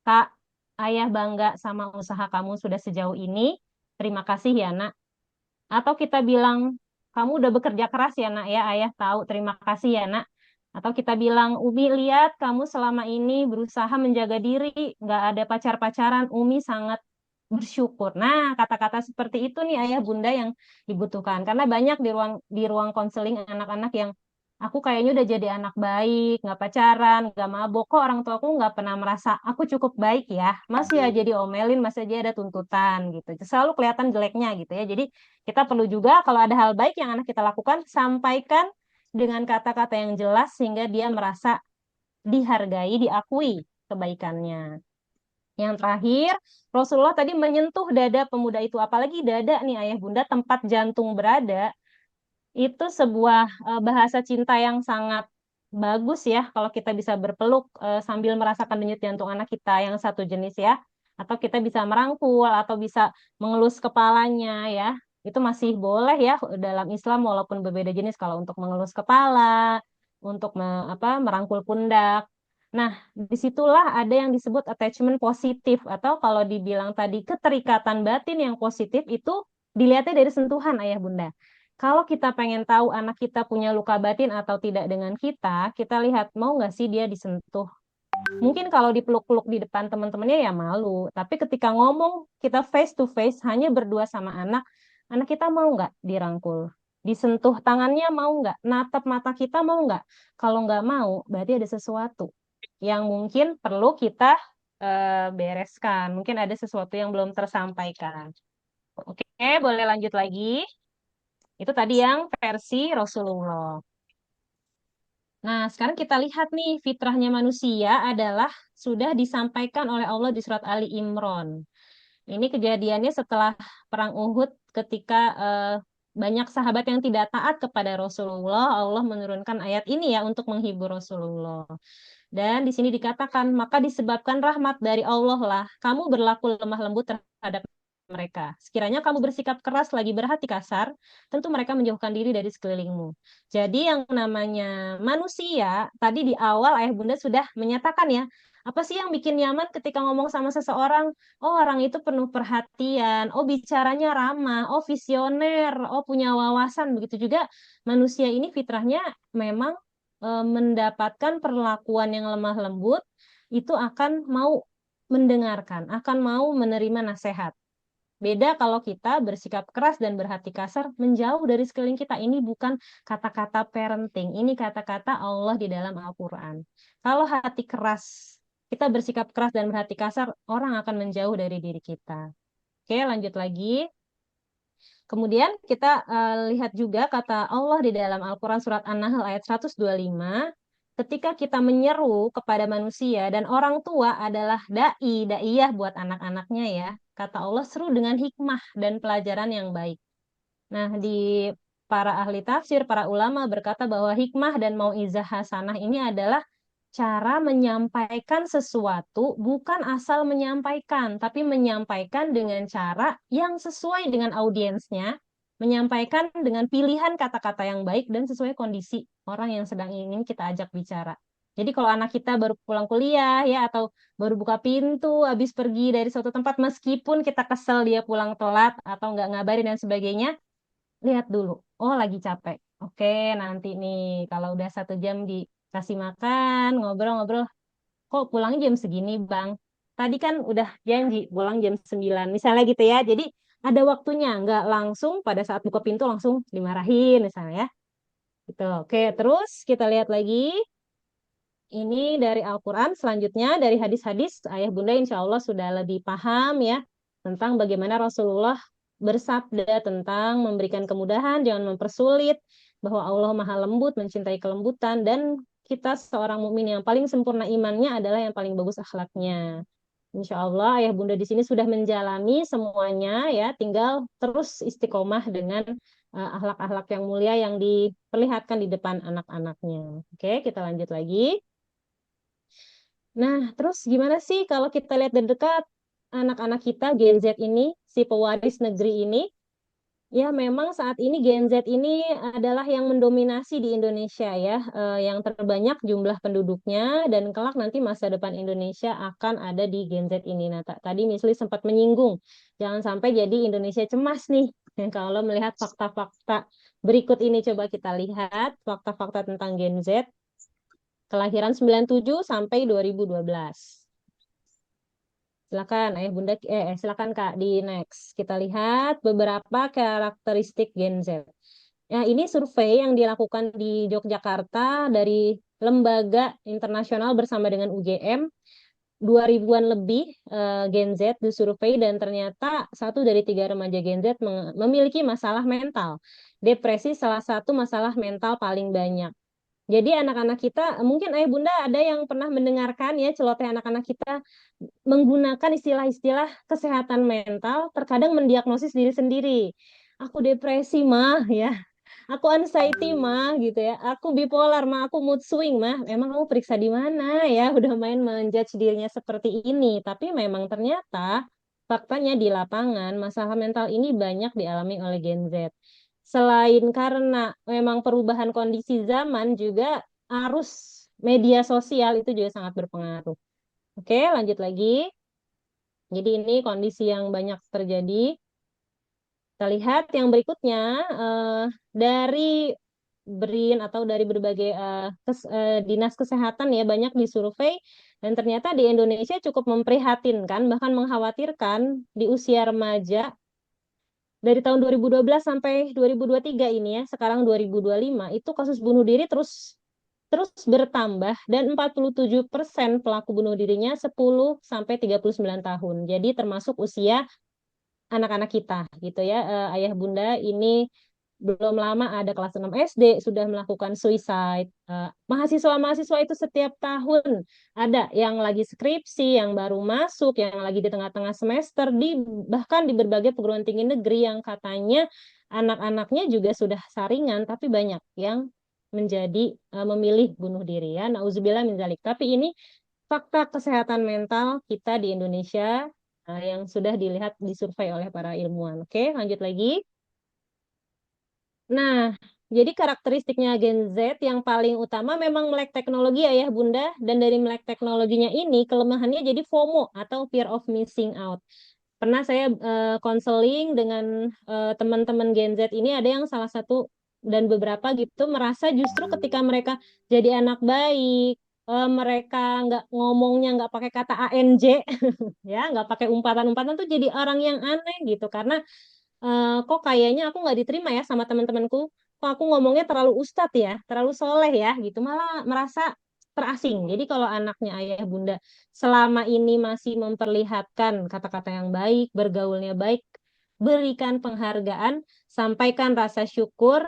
Kak, ayah bangga sama usaha kamu sudah sejauh ini. Terima kasih ya, Nak. Atau kita bilang, kamu udah bekerja keras ya, Nak ya, ayah tahu, terima kasih ya, Nak. Atau kita bilang, Umi lihat kamu selama ini berusaha menjaga diri, nggak ada pacar-pacaran, Umi sangat bersyukur. Nah, kata-kata seperti itu nih ayah bunda yang dibutuhkan. Karena banyak di ruang konseling anak-anak yang aku kayaknya udah jadi anak baik, nggak pacaran, nggak mabok, kok orang tuaku nggak pernah merasa aku cukup baik ya, masih aja diomelin, masih aja ada tuntutan gitu. Selalu kelihatan jeleknya gitu ya. Jadi kita perlu juga kalau ada hal baik yang anak kita lakukan, sampaikan dengan kata-kata yang jelas sehingga dia merasa dihargai, diakui kebaikannya. Yang terakhir, Rasulullah tadi menyentuh dada pemuda itu, apalagi dada nih ayah bunda, tempat jantung berada, itu sebuah bahasa cinta yang sangat bagus ya kalau kita bisa berpeluk sambil merasakan denyut jantung anak kita yang satu jenis ya, atau kita bisa merangkul atau bisa mengelus kepalanya ya, itu masih boleh ya dalam Islam walaupun berbeda jenis kalau untuk mengelus kepala, untuk merangkul pundak. Nah, disitulah ada yang disebut attachment positif, atau kalau dibilang tadi keterikatan batin yang positif itu dilihatnya dari sentuhan ayah bunda. Kalau kita pengen tahu anak kita punya luka batin atau tidak dengan kita, kita lihat mau nggak sih dia disentuh. Mungkin kalau dipeluk-peluk di depan teman-temannya ya malu, tapi ketika ngomong kita face to face hanya berdua sama anak kita mau nggak dirangkul? Disentuh tangannya mau nggak? Natap mata kita mau nggak? Kalau nggak mau, berarti ada sesuatu yang mungkin perlu kita bereskan. Mungkin ada sesuatu yang belum tersampaikan. Oke, boleh lanjut lagi. Itu tadi yang versi Rasulullah. Nah, sekarang kita lihat nih, fitrahnya manusia adalah sudah disampaikan oleh Allah di surat Ali Imran. Ini kejadiannya setelah Perang Uhud ketika banyak sahabat yang tidak taat kepada Rasulullah, Allah menurunkan ayat ini ya untuk menghibur Rasulullah. Dan di sini dikatakan, maka disebabkan rahmat dari Allah lah, kamu berlaku lemah lembut terhadap mereka. Sekiranya kamu bersikap keras lagi berhati kasar, tentu mereka menjauhkan diri dari sekelilingmu. Jadi yang namanya manusia, tadi di awal ayah bunda sudah menyatakan ya, apa sih yang bikin nyaman ketika ngomong sama seseorang? Oh, orang itu penuh perhatian, oh bicaranya ramah, oh visioner, oh punya wawasan. Begitu juga manusia ini fitrahnya memang mendapatkan perlakuan yang lemah lembut, itu akan mau mendengarkan, akan mau menerima nasihat. Beda kalau kita bersikap keras dan berhati kasar, menjauh dari sekeliling kita. Ini bukan kata-kata parenting, ini kata-kata Allah di dalam Al-Quran. Kalau hati keras, kita bersikap keras dan berhati kasar, orang akan menjauh dari diri kita. Oke, lanjut lagi. Kemudian kita lihat juga kata Allah di dalam Al-Quran surat An-Nahl ayat 125, ketika kita menyeru kepada manusia dan orang tua adalah da'iyah buat anak-anaknya ya, kata Allah seru dengan hikmah dan pelajaran yang baik. Nah, di para ahli tafsir, para ulama berkata bahwa hikmah dan mau'izah hasanah ini adalah cara menyampaikan sesuatu bukan asal menyampaikan, tapi menyampaikan dengan cara yang sesuai dengan audiensnya, menyampaikan dengan pilihan kata-kata yang baik dan sesuai kondisi orang yang sedang ingin kita ajak bicara. Jadi kalau anak kita baru pulang kuliah ya atau baru buka pintu habis pergi dari suatu tempat meskipun kita kesel dia pulang telat atau nggak ngabarin dan sebagainya, lihat dulu. Oh lagi capek. Oke nanti nih kalau udah 1 jam dikasih makan ngobrol-ngobrol. Kok pulangnya jam segini bang? Tadi kan udah janji pulang jam 9 misalnya gitu ya. Jadi ada waktunya nggak langsung pada saat buka pintu langsung dimarahin misalnya ya. Gitu. Oke terus kita lihat lagi. Ini dari Al-Quran, selanjutnya dari hadis-hadis, ayah bunda insya Allah sudah lebih paham ya, tentang bagaimana Rasulullah bersabda tentang memberikan kemudahan, jangan mempersulit, bahwa Allah maha lembut, mencintai kelembutan, dan kita seorang mukmin yang paling sempurna imannya adalah yang paling bagus akhlaknya. Insya Allah ayah bunda di sini sudah menjalani semuanya ya, tinggal terus istiqomah dengan akhlak-akhlak yang mulia yang diperlihatkan di depan anak-anaknya. Oke, kita lanjut lagi. Nah, terus gimana sih kalau kita lihat dari dekat anak-anak kita Gen Z ini, si pewaris negeri ini, ya memang saat ini Gen Z ini adalah yang mendominasi di Indonesia ya, yang terbanyak jumlah penduduknya dan kelak nanti masa depan Indonesia akan ada di Gen Z ini. Nah, tadi Misli sempat menyinggung, jangan sampai jadi Indonesia cemas nih. Kalau melihat fakta-fakta berikut ini coba kita lihat fakta-fakta tentang Gen Z. Kelahiran 97 sampai 2012. Silakan Ayah Bunda, silakan Kak di next. Kita lihat beberapa karakteristik Gen Z. Nah, ini survei yang dilakukan di Yogyakarta dari lembaga internasional bersama dengan UGM. 2000-an lebih Gen Z disurvei dan ternyata 1 dari 3 remaja Gen Z memiliki masalah mental. Depresi salah satu masalah mental paling banyak. Jadi anak-anak kita, mungkin Ayah Bunda ada yang pernah mendengarkan ya celoteh anak-anak kita menggunakan istilah-istilah kesehatan mental, terkadang mendiagnosis diri sendiri. Aku depresi mah ya, aku anxiety mah gitu ya, aku bipolar mah, aku mood swing mah. Emang kamu periksa di mana ya? Udah main menjudge dirinya seperti ini. Tapi memang ternyata faktanya di lapangan masalah mental ini banyak dialami oleh Gen Z. Selain karena memang perubahan kondisi zaman juga arus media sosial itu juga sangat berpengaruh. Oke, lanjut lagi. Jadi ini kondisi yang banyak terjadi. Kita lihat yang berikutnya dari BRIN atau dari berbagai dinas kesehatan ya banyak disurvei dan ternyata di Indonesia cukup memprihatinkan bahkan mengkhawatirkan di usia remaja dari tahun 2012 sampai 2023 ini ya, sekarang 2025 itu kasus bunuh diri terus bertambah dan 47% pelaku bunuh dirinya 10 sampai 39 tahun. Jadi termasuk usia anak-anak kita gitu ya. Ayah Bunda ini belum lama ada kelas 6 SD sudah melakukan suicide. Mahasiswa-mahasiswa itu setiap tahun ada yang lagi skripsi, yang baru masuk, yang lagi di tengah-tengah semester, bahkan di berbagai perguruan tinggi negeri yang katanya anak-anaknya juga sudah saringan, tapi banyak yang memilih bunuh diri ya. Nauzubillah min dzalik. Tapi ini fakta kesehatan mental kita di Indonesia yang sudah dilihat disurvei oleh para ilmuwan. Oke, lanjut lagi. Nah, jadi karakteristiknya Gen Z yang paling utama memang melek teknologi Ayah Bunda, dan dari melek teknologinya ini kelemahannya jadi FOMO atau fear of missing out. Pernah saya konseling dengan teman-teman Gen Z ini, ada yang salah satu dan beberapa gitu merasa justru ketika mereka jadi anak baik, mereka nggak ngomongnya nggak pakai kata ANJ, ya nggak pakai umpatan-umpatan tuh jadi orang yang aneh gitu karena kok kayaknya aku nggak diterima ya sama teman-temanku, kok aku ngomongnya terlalu ustadz ya, terlalu soleh ya gitu, malah merasa terasing. Jadi kalau anaknya Ayah Bunda selama ini masih memperlihatkan kata-kata yang baik, bergaulnya baik, berikan penghargaan, sampaikan rasa syukur,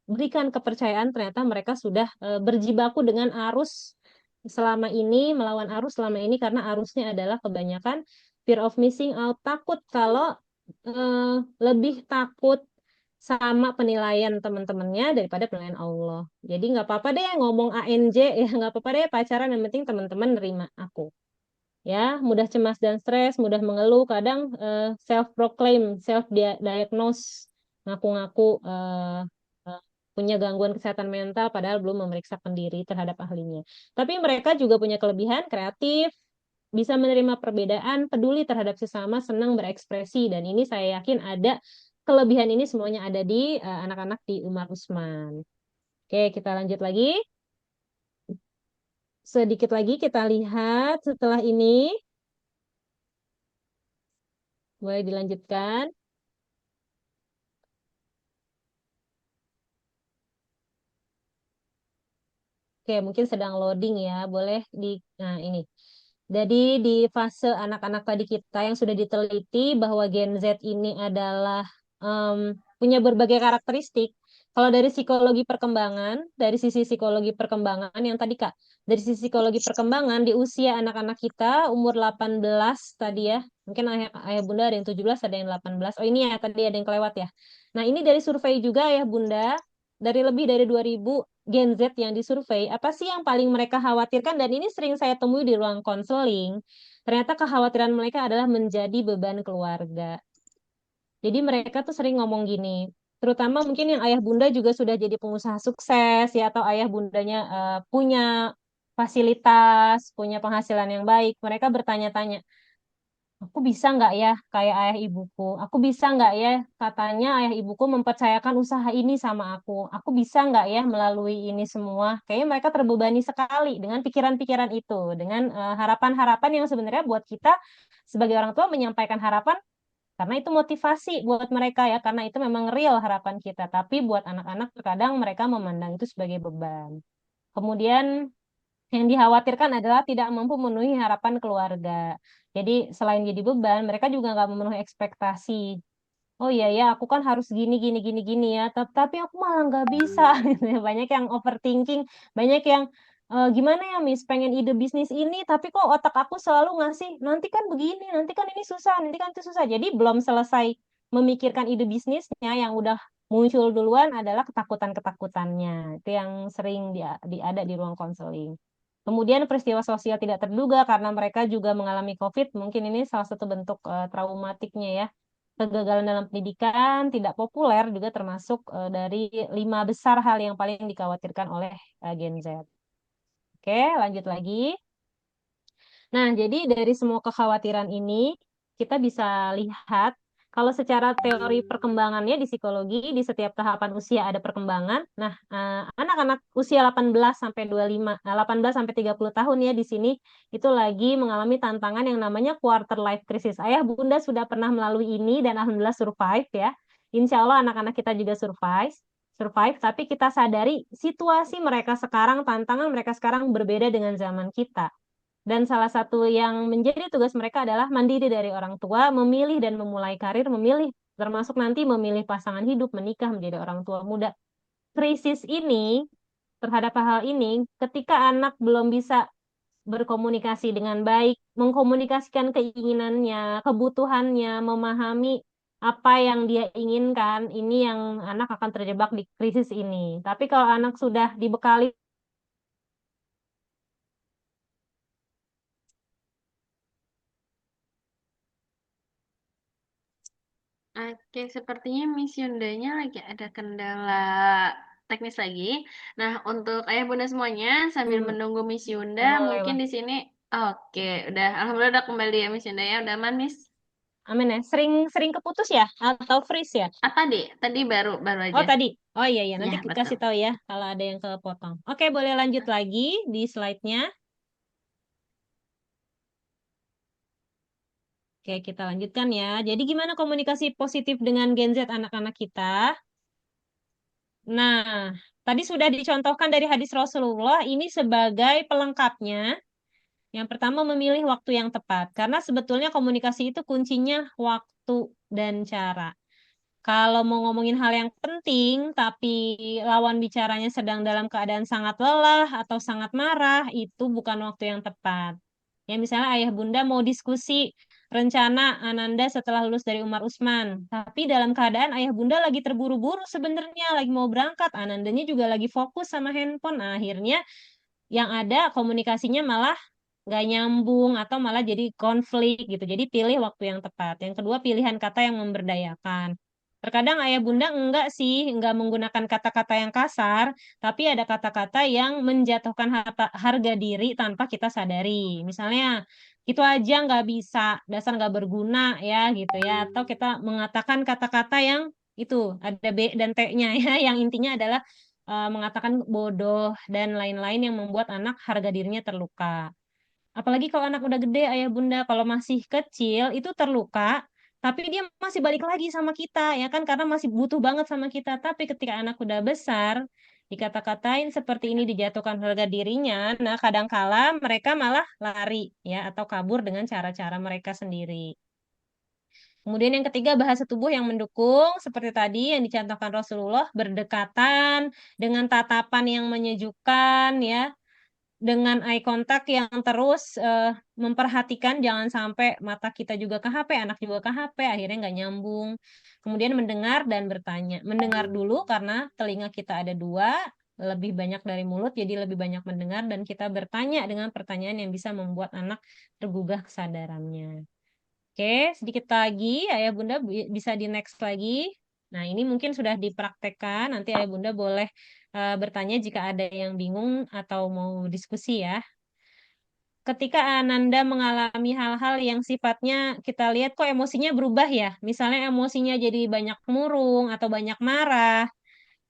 berikan kepercayaan, ternyata mereka sudah berjibaku dengan arus selama ini, melawan arus selama ini karena arusnya adalah kebanyakan fear of missing out, takut kalau lebih takut sama penilaian teman-temannya daripada penilaian Allah. Jadi nggak apa-apa deh ngomong ANJ ya, nggak apa-apa deh pacaran, yang penting teman-teman nerima aku. Ya, mudah cemas dan stres, mudah mengeluh, kadang self-proclaim, self-diagnose, ngaku-ngaku punya gangguan kesehatan mental padahal belum memeriksakan diri terhadap ahlinya. Tapi mereka juga punya kelebihan, kreatif, bisa menerima perbedaan, peduli terhadap sesama, senang berekspresi. Dan ini saya yakin ada kelebihan ini semuanya ada di anak-anak di Umar Usman. Oke, kita lanjut lagi. Sedikit lagi kita lihat setelah ini. Boleh dilanjutkan. Oke, mungkin sedang loading ya. Boleh nah ini. Jadi di fase anak-anak tadi kita yang sudah diteliti bahwa Gen Z ini adalah punya berbagai karakteristik. Kalau dari psikologi perkembangan, dari sisi psikologi perkembangan yang tadi Kak, dari sisi psikologi perkembangan di usia anak-anak kita umur 18 tadi ya. Mungkin ayah Bunda ada yang 17, ada yang 18. Oh ini ya tadi ada yang kelewat ya. Nah, ini dari survei juga Ayah Bunda, dari lebih dari 2000 Gen Z yang disurvei, apa sih yang paling mereka khawatirkan? Dan ini sering saya temui di ruang konseling. Ternyata kekhawatiran mereka adalah menjadi beban keluarga. Jadi mereka tuh sering ngomong gini, terutama mungkin yang ayah bunda juga sudah jadi pengusaha sukses ya, atau ayah bundanya punya fasilitas, punya penghasilan yang baik. Mereka bertanya-tanya, Aku bisa nggak ya kayak ayah ibuku? Aku bisa nggak ya katanya ayah ibuku mempercayakan usaha ini sama aku? Aku bisa nggak ya melalui ini semua? Kayaknya mereka terbebani sekali dengan pikiran-pikiran itu, dengan harapan-harapan yang sebenarnya buat kita sebagai orang tua menyampaikan harapan karena itu motivasi buat mereka ya, karena itu memang real harapan kita. Tapi buat anak-anak terkadang mereka memandang itu sebagai beban. Kemudian yang dikhawatirkan adalah tidak mampu memenuhi harapan keluarga. Jadi selain jadi beban, mereka juga nggak memenuhi ekspektasi. Oh iya ya, aku kan harus gini gini gini gini ya, tapi aku malah nggak bisa. Gitu ya. Banyak yang overthinking, banyak yang gimana ya Miss, pengen ide bisnis ini, tapi kok otak aku selalu ngasih, nanti kan begini, nanti kan ini susah, nanti kan itu susah. Jadi belum selesai memikirkan ide bisnisnya, yang udah muncul duluan adalah ketakutan-ketakutannya. Itu yang sering ada di ruang konseling. Kemudian peristiwa sosial tidak terduga karena mereka juga mengalami COVID, mungkin ini salah satu bentuk traumatiknya ya. Kegagalan dalam pendidikan, tidak populer juga termasuk dari 5 besar hal yang paling dikhawatirkan oleh Gen Z. Oke, lanjut lagi. Nah, jadi dari semua kekhawatiran ini, kita bisa lihat kalau secara teori perkembangannya di psikologi, di setiap tahapan usia ada perkembangan. Nah, anak-anak usia 18 sampai 25, 18 sampai 30 tahun ya di sini itu lagi mengalami tantangan yang namanya quarter life crisis. Ayah Bunda sudah pernah melalui ini dan alhamdulillah survive ya. Insya Allah anak-anak kita juga survive, tapi kita sadari situasi mereka sekarang, tantangan mereka sekarang berbeda dengan zaman kita. Dan salah satu yang menjadi tugas mereka adalah mandiri dari orang tua, memilih dan memulai karir, memilih termasuk nanti memilih pasangan hidup, menikah, menjadi orang tua muda. Krisis ini, terhadap hal ini, ketika anak belum bisa berkomunikasi dengan baik, mengkomunikasikan keinginannya, kebutuhannya, memahami apa yang dia inginkan, ini yang anak akan terjebak di krisis ini. Tapi kalau anak sudah dibekali
Oke, sepertinya Miss Yundanya lagi ada kendala teknis lagi. Nah, untuk ayah bunda semuanya, sambil menunggu Miss Yunda, mungkin
boleh.
di sini, oke, udah, alhamdulillah udah kembali ya Miss Yunda ya, udah aman Miss.
Amin ya. Sering keputus ya atau freeze ya?
Apa deh? Tadi baru
Oh
aja.
tadi. Oh iya iya,
Ya,
nanti
betul.
kasih tahu ya kalau ada yang kepotong. Oke, boleh lanjut lagi di slide-nya. Oke, kita lanjutkan ya. Jadi gimana komunikasi positif dengan Gen Z anak-anak kita? Nah, tadi sudah dicontohkan dari hadis Rasulullah, ini sebagai pelengkapnya. Yang pertama memilih waktu yang tepat, karena sebetulnya komunikasi itu kuncinya waktu dan cara. Kalau mau ngomongin hal yang penting, tapi lawan bicaranya sedang dalam keadaan sangat lelah atau sangat marah, itu bukan waktu yang tepat. Ya, misalnya ayah bunda mau diskusi rencana Ananda setelah lulus dari Umar Usman, tapi dalam keadaan ayah bunda lagi terburu-buru sebenarnya, lagi mau berangkat, Anandanya juga lagi fokus sama handphone. Nah, akhirnya yang ada komunikasinya malah nggak nyambung atau malah jadi konflik gitu. Jadi pilih waktu yang tepat. Yang kedua, pilihan kata yang memberdayakan. Terkadang ayah bunda enggak sih, enggak menggunakan kata-kata yang kasar, tapi ada kata-kata yang menjatuhkan harga diri tanpa kita sadari. Misalnya, itu aja nggak bisa, dasar nggak berguna ya gitu ya. Atau kita mengatakan kata-kata yang itu ada B dan T-nya ya, yang intinya adalah mengatakan bodoh dan lain-lain yang membuat anak harga dirinya terluka. Apalagi kalau anak udah gede, ayah bunda, kalau masih kecil itu terluka, tapi dia masih balik lagi sama kita, ya kan? Karena masih butuh banget sama kita. Tapi ketika anak udah besar, dikata-katain seperti ini, dijatuhkan harga dirinya, nah kadangkala mereka malah lari, ya, atau kabur dengan cara-cara mereka sendiri. Kemudian yang ketiga, bahasa tubuh yang mendukung, seperti tadi yang dicontohkan Rasulullah, berdekatan, dengan tatapan yang menyejukkan, ya, dengan eye contact yang terus memperhatikan, jangan sampai mata kita juga ke HP, anak juga ke HP, akhirnya nggak nyambung. Kemudian mendengar dan bertanya. Mendengar dulu karena telinga kita ada 2, lebih banyak dari mulut, jadi lebih banyak mendengar, dan kita bertanya dengan pertanyaan yang bisa membuat anak tergugah kesadarannya. Oke, sedikit lagi, Ayah Bunda bisa di next lagi. Nah, ini mungkin sudah dipraktekkan, nanti Ayah Bunda boleh bertanya jika ada yang bingung atau mau diskusi ya. ketika Ananda mengalami hal-hal yang sifatnya kita lihat kok emosinya berubah ya, misalnya emosinya jadi banyak murung atau banyak marah,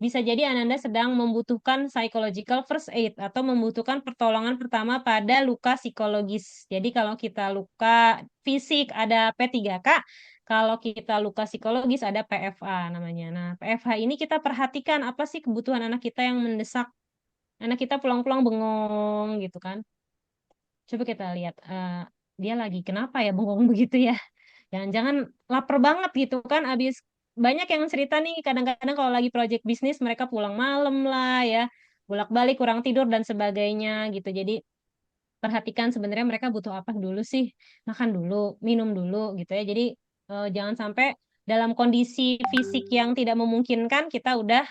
bisa jadi Ananda sedang membutuhkan psychological first aid atau membutuhkan pertolongan pertama pada luka psikologis. Jadi kalau kita luka fisik ada P3K, kalau kita luka psikologis ada PFA namanya. Nah, PFA ini kita perhatikan apa sih kebutuhan anak kita yang mendesak. Anak kita pulang-pulang bengong gitu kan. Coba kita lihat, dia lagi kenapa ya bengong begitu ya? Jangan-jangan lapar banget gitu kan, abis banyak yang cerita nih kadang-kadang kalau lagi project bisnis mereka pulang malam lah ya, bolak-balik kurang tidur dan sebagainya gitu. Jadi perhatikan sebenarnya mereka butuh apa dulu sih, makan dulu, minum dulu gitu ya. Jadi jangan sampai dalam kondisi fisik yang tidak memungkinkan kita udah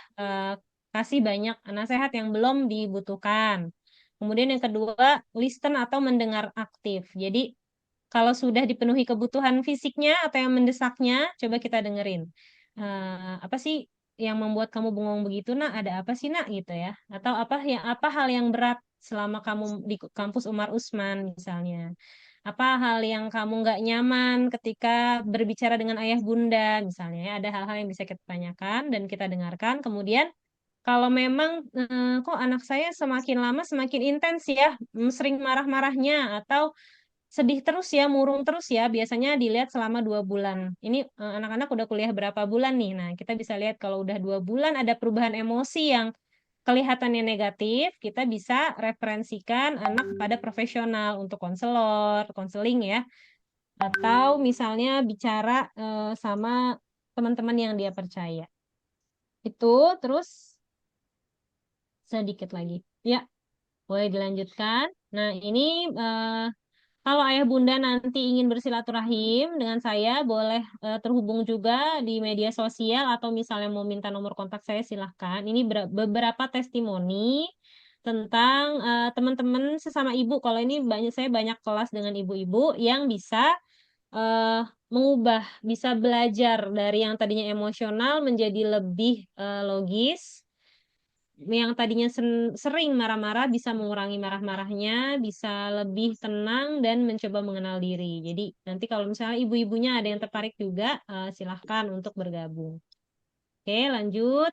kasih banyak nasihat yang belum dibutuhkan. Kemudian yang kedua, listen atau mendengar aktif. Jadi kalau sudah dipenuhi kebutuhan fisiknya atau yang mendesaknya, coba kita dengerin. Apa sih yang membuat kamu bengong begitu, nak? Ada apa sih, nak? Gitu ya. Atau apa hal yang berat selama kamu di kampus Umar Usman misalnya? Apa hal yang kamu nggak nyaman ketika berbicara dengan ayah bunda misalnya ya? Ada hal-hal yang bisa kita tanyakan dan kita dengarkan. Kemudian kalau memang kok anak saya semakin lama semakin intens ya, sering marah-marahnya atau sedih terus ya, murung terus ya, biasanya dilihat selama 2 bulan. Ini anak-anak udah kuliah berapa bulan nih? Nah, kita bisa lihat kalau udah 2 bulan ada perubahan emosi yang kelihatannya negatif, kita bisa referensikan anak kepada profesional untuk konselor, konseling ya, atau misalnya bicara sama teman-teman yang dia percaya. Itu terus sedikit lagi. Ya, boleh dilanjutkan. Nah, ini kalau ayah bunda nanti ingin bersilaturahim dengan saya, boleh terhubung juga di media sosial atau misalnya mau minta nomor kontak saya silahkan. Ini beberapa testimoni tentang teman-teman sesama ibu. Kalau ini saya banyak kelas dengan ibu-ibu yang bisa mengubah, bisa belajar dari yang tadinya emosional menjadi lebih logis, yang tadinya sering marah-marah bisa mengurangi marah-marahnya, bisa lebih tenang dan mencoba mengenal diri. Jadi nanti kalau misalnya ibu-ibunya ada yang tertarik juga, silahkan untuk bergabung. Oke, lanjut.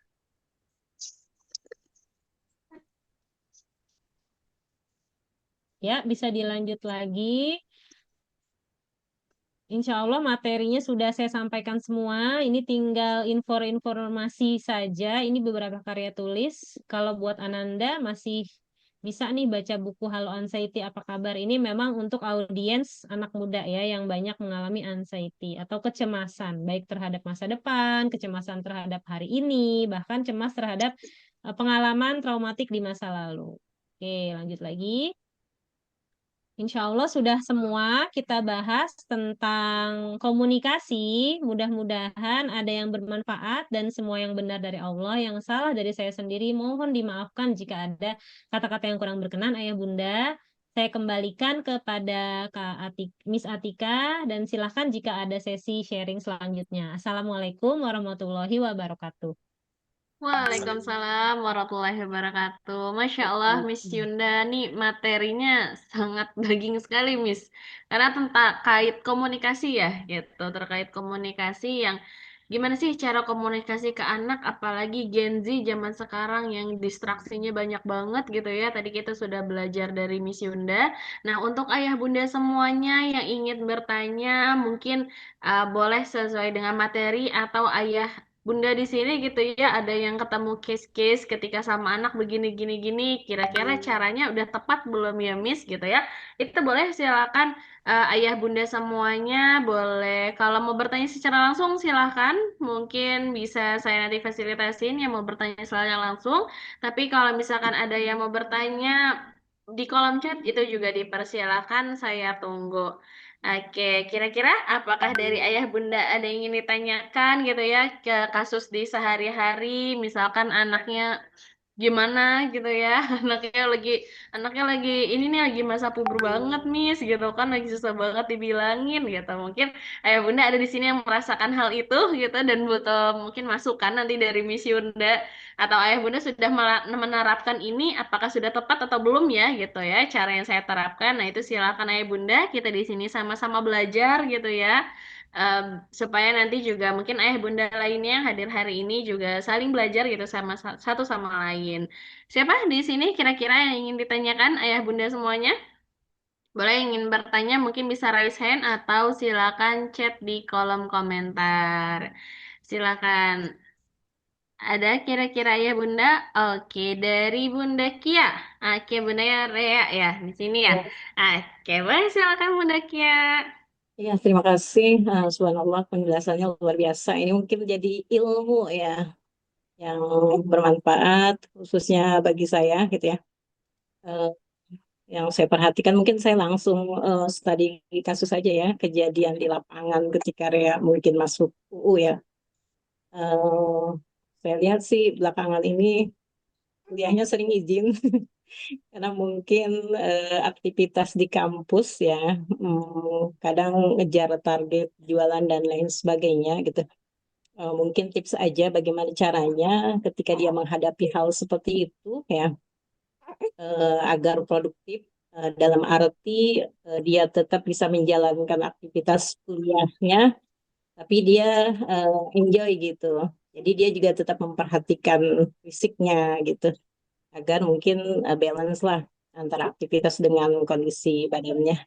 Ya, bisa dilanjut lagi. Insya Allah materinya sudah saya sampaikan semua. Ini tinggal informasi saja. Ini beberapa karya tulis. Kalau buat Ananda masih bisa nih baca buku Halo Anxiety Apa Kabar. Ini memang untuk audiens anak muda ya yang banyak mengalami anxiety atau kecemasan. Baik terhadap masa depan, kecemasan terhadap hari ini, bahkan cemas terhadap pengalaman traumatik di masa lalu. Oke, lanjut lagi. Insya Allah sudah semua kita bahas tentang komunikasi. Mudah-mudahan ada yang bermanfaat dan semua yang benar dari Allah. Yang salah dari saya sendiri mohon dimaafkan jika ada kata-kata yang kurang berkenan, Ayah Bunda. Saya kembalikan kepada Miss Atika dan silahkan jika ada sesi sharing selanjutnya. Assalamualaikum warahmatullahi wabarakatuh.
Waalaikumsalam warahmatullahi wabarakatuh. Masya Allah, Miss Yunda, nih materinya sangat daging sekali, Miss. Karena tentang kait komunikasi ya, gitu. Terkait komunikasi yang gimana sih cara komunikasi ke anak, apalagi Gen Z zaman sekarang yang distraksinya banyak banget gitu ya. Tadi kita sudah belajar dari Miss Yunda. Nah, untuk ayah bunda semuanya yang ingin bertanya, mungkin boleh sesuai dengan materi atau ayah Bunda di sini gitu ya, ada yang ketemu case-case ketika sama anak begini gini gini, kira-kira caranya udah tepat belum ya Miss gitu ya. Itu boleh silakan ayah bunda semuanya boleh kalau mau bertanya secara langsung silakan, mungkin bisa saya nanti fasilitasin yang mau bertanya secara langsung. Tapi kalau misalkan ada yang mau bertanya di kolom chat itu juga dipersilakan, saya tunggu. Oke, kira-kira apakah dari ayah bunda ada yang ingin ditanyakan gitu ya ke kasus di sehari-hari, misalkan anaknya gimana gitu ya. Anaknya lagi ini nih lagi masa puber banget Miss gitu kan, lagi susah banget dibilangin gitu. Mungkin ayah bunda ada di sini yang merasakan hal itu gitu dan butuh mungkin masukan nanti dari Miss Yunda, atau ayah bunda sudah menerapkan ini, apakah sudah tepat atau belum ya gitu ya cara yang saya terapkan. Nah itu silakan ayah bunda, kita di sini sama-sama belajar gitu ya. Em, supaya nanti juga mungkin ayah bunda lainnya yang hadir hari ini juga saling belajar gitu sama satu sama lain. Siapa di sini kira-kira yang ingin ditanyakan ayah bunda semuanya? Boleh yang ingin bertanya mungkin bisa raise hand atau silakan chat di kolom komentar. Silakan. Ada kira-kira ayah bunda? Oke, dari Bunda Kia. Oke, Bunda ya Rea ya di sini ya.
Ya,
Oke, boleh silakan Bunda Kia.
ya, terima kasih. Subhanallah, penjelasannya luar biasa. Ini mungkin jadi ilmu ya yang bermanfaat khususnya bagi saya gitu ya. Eh, yang saya perhatikan mungkin saya langsung studi kasus saja ya, kejadian di lapangan ketika Rea mungkin masuk UU ya. Eh, saya lihat sih belakangan ini kuliahnya sering izin karena mungkin aktivitas di kampus ya, kadang ngejar target jualan dan lain sebagainya gitu. Mungkin tips aja bagaimana caranya ketika dia menghadapi hal seperti itu ya, agar produktif, dalam arti dia tetap bisa menjalankan aktivitas kuliahnya, tapi dia enjoy gitu. Jadi dia juga tetap memperhatikan fisiknya gitu, agar mungkin balance lah antara aktivitas dengan kondisi badannya.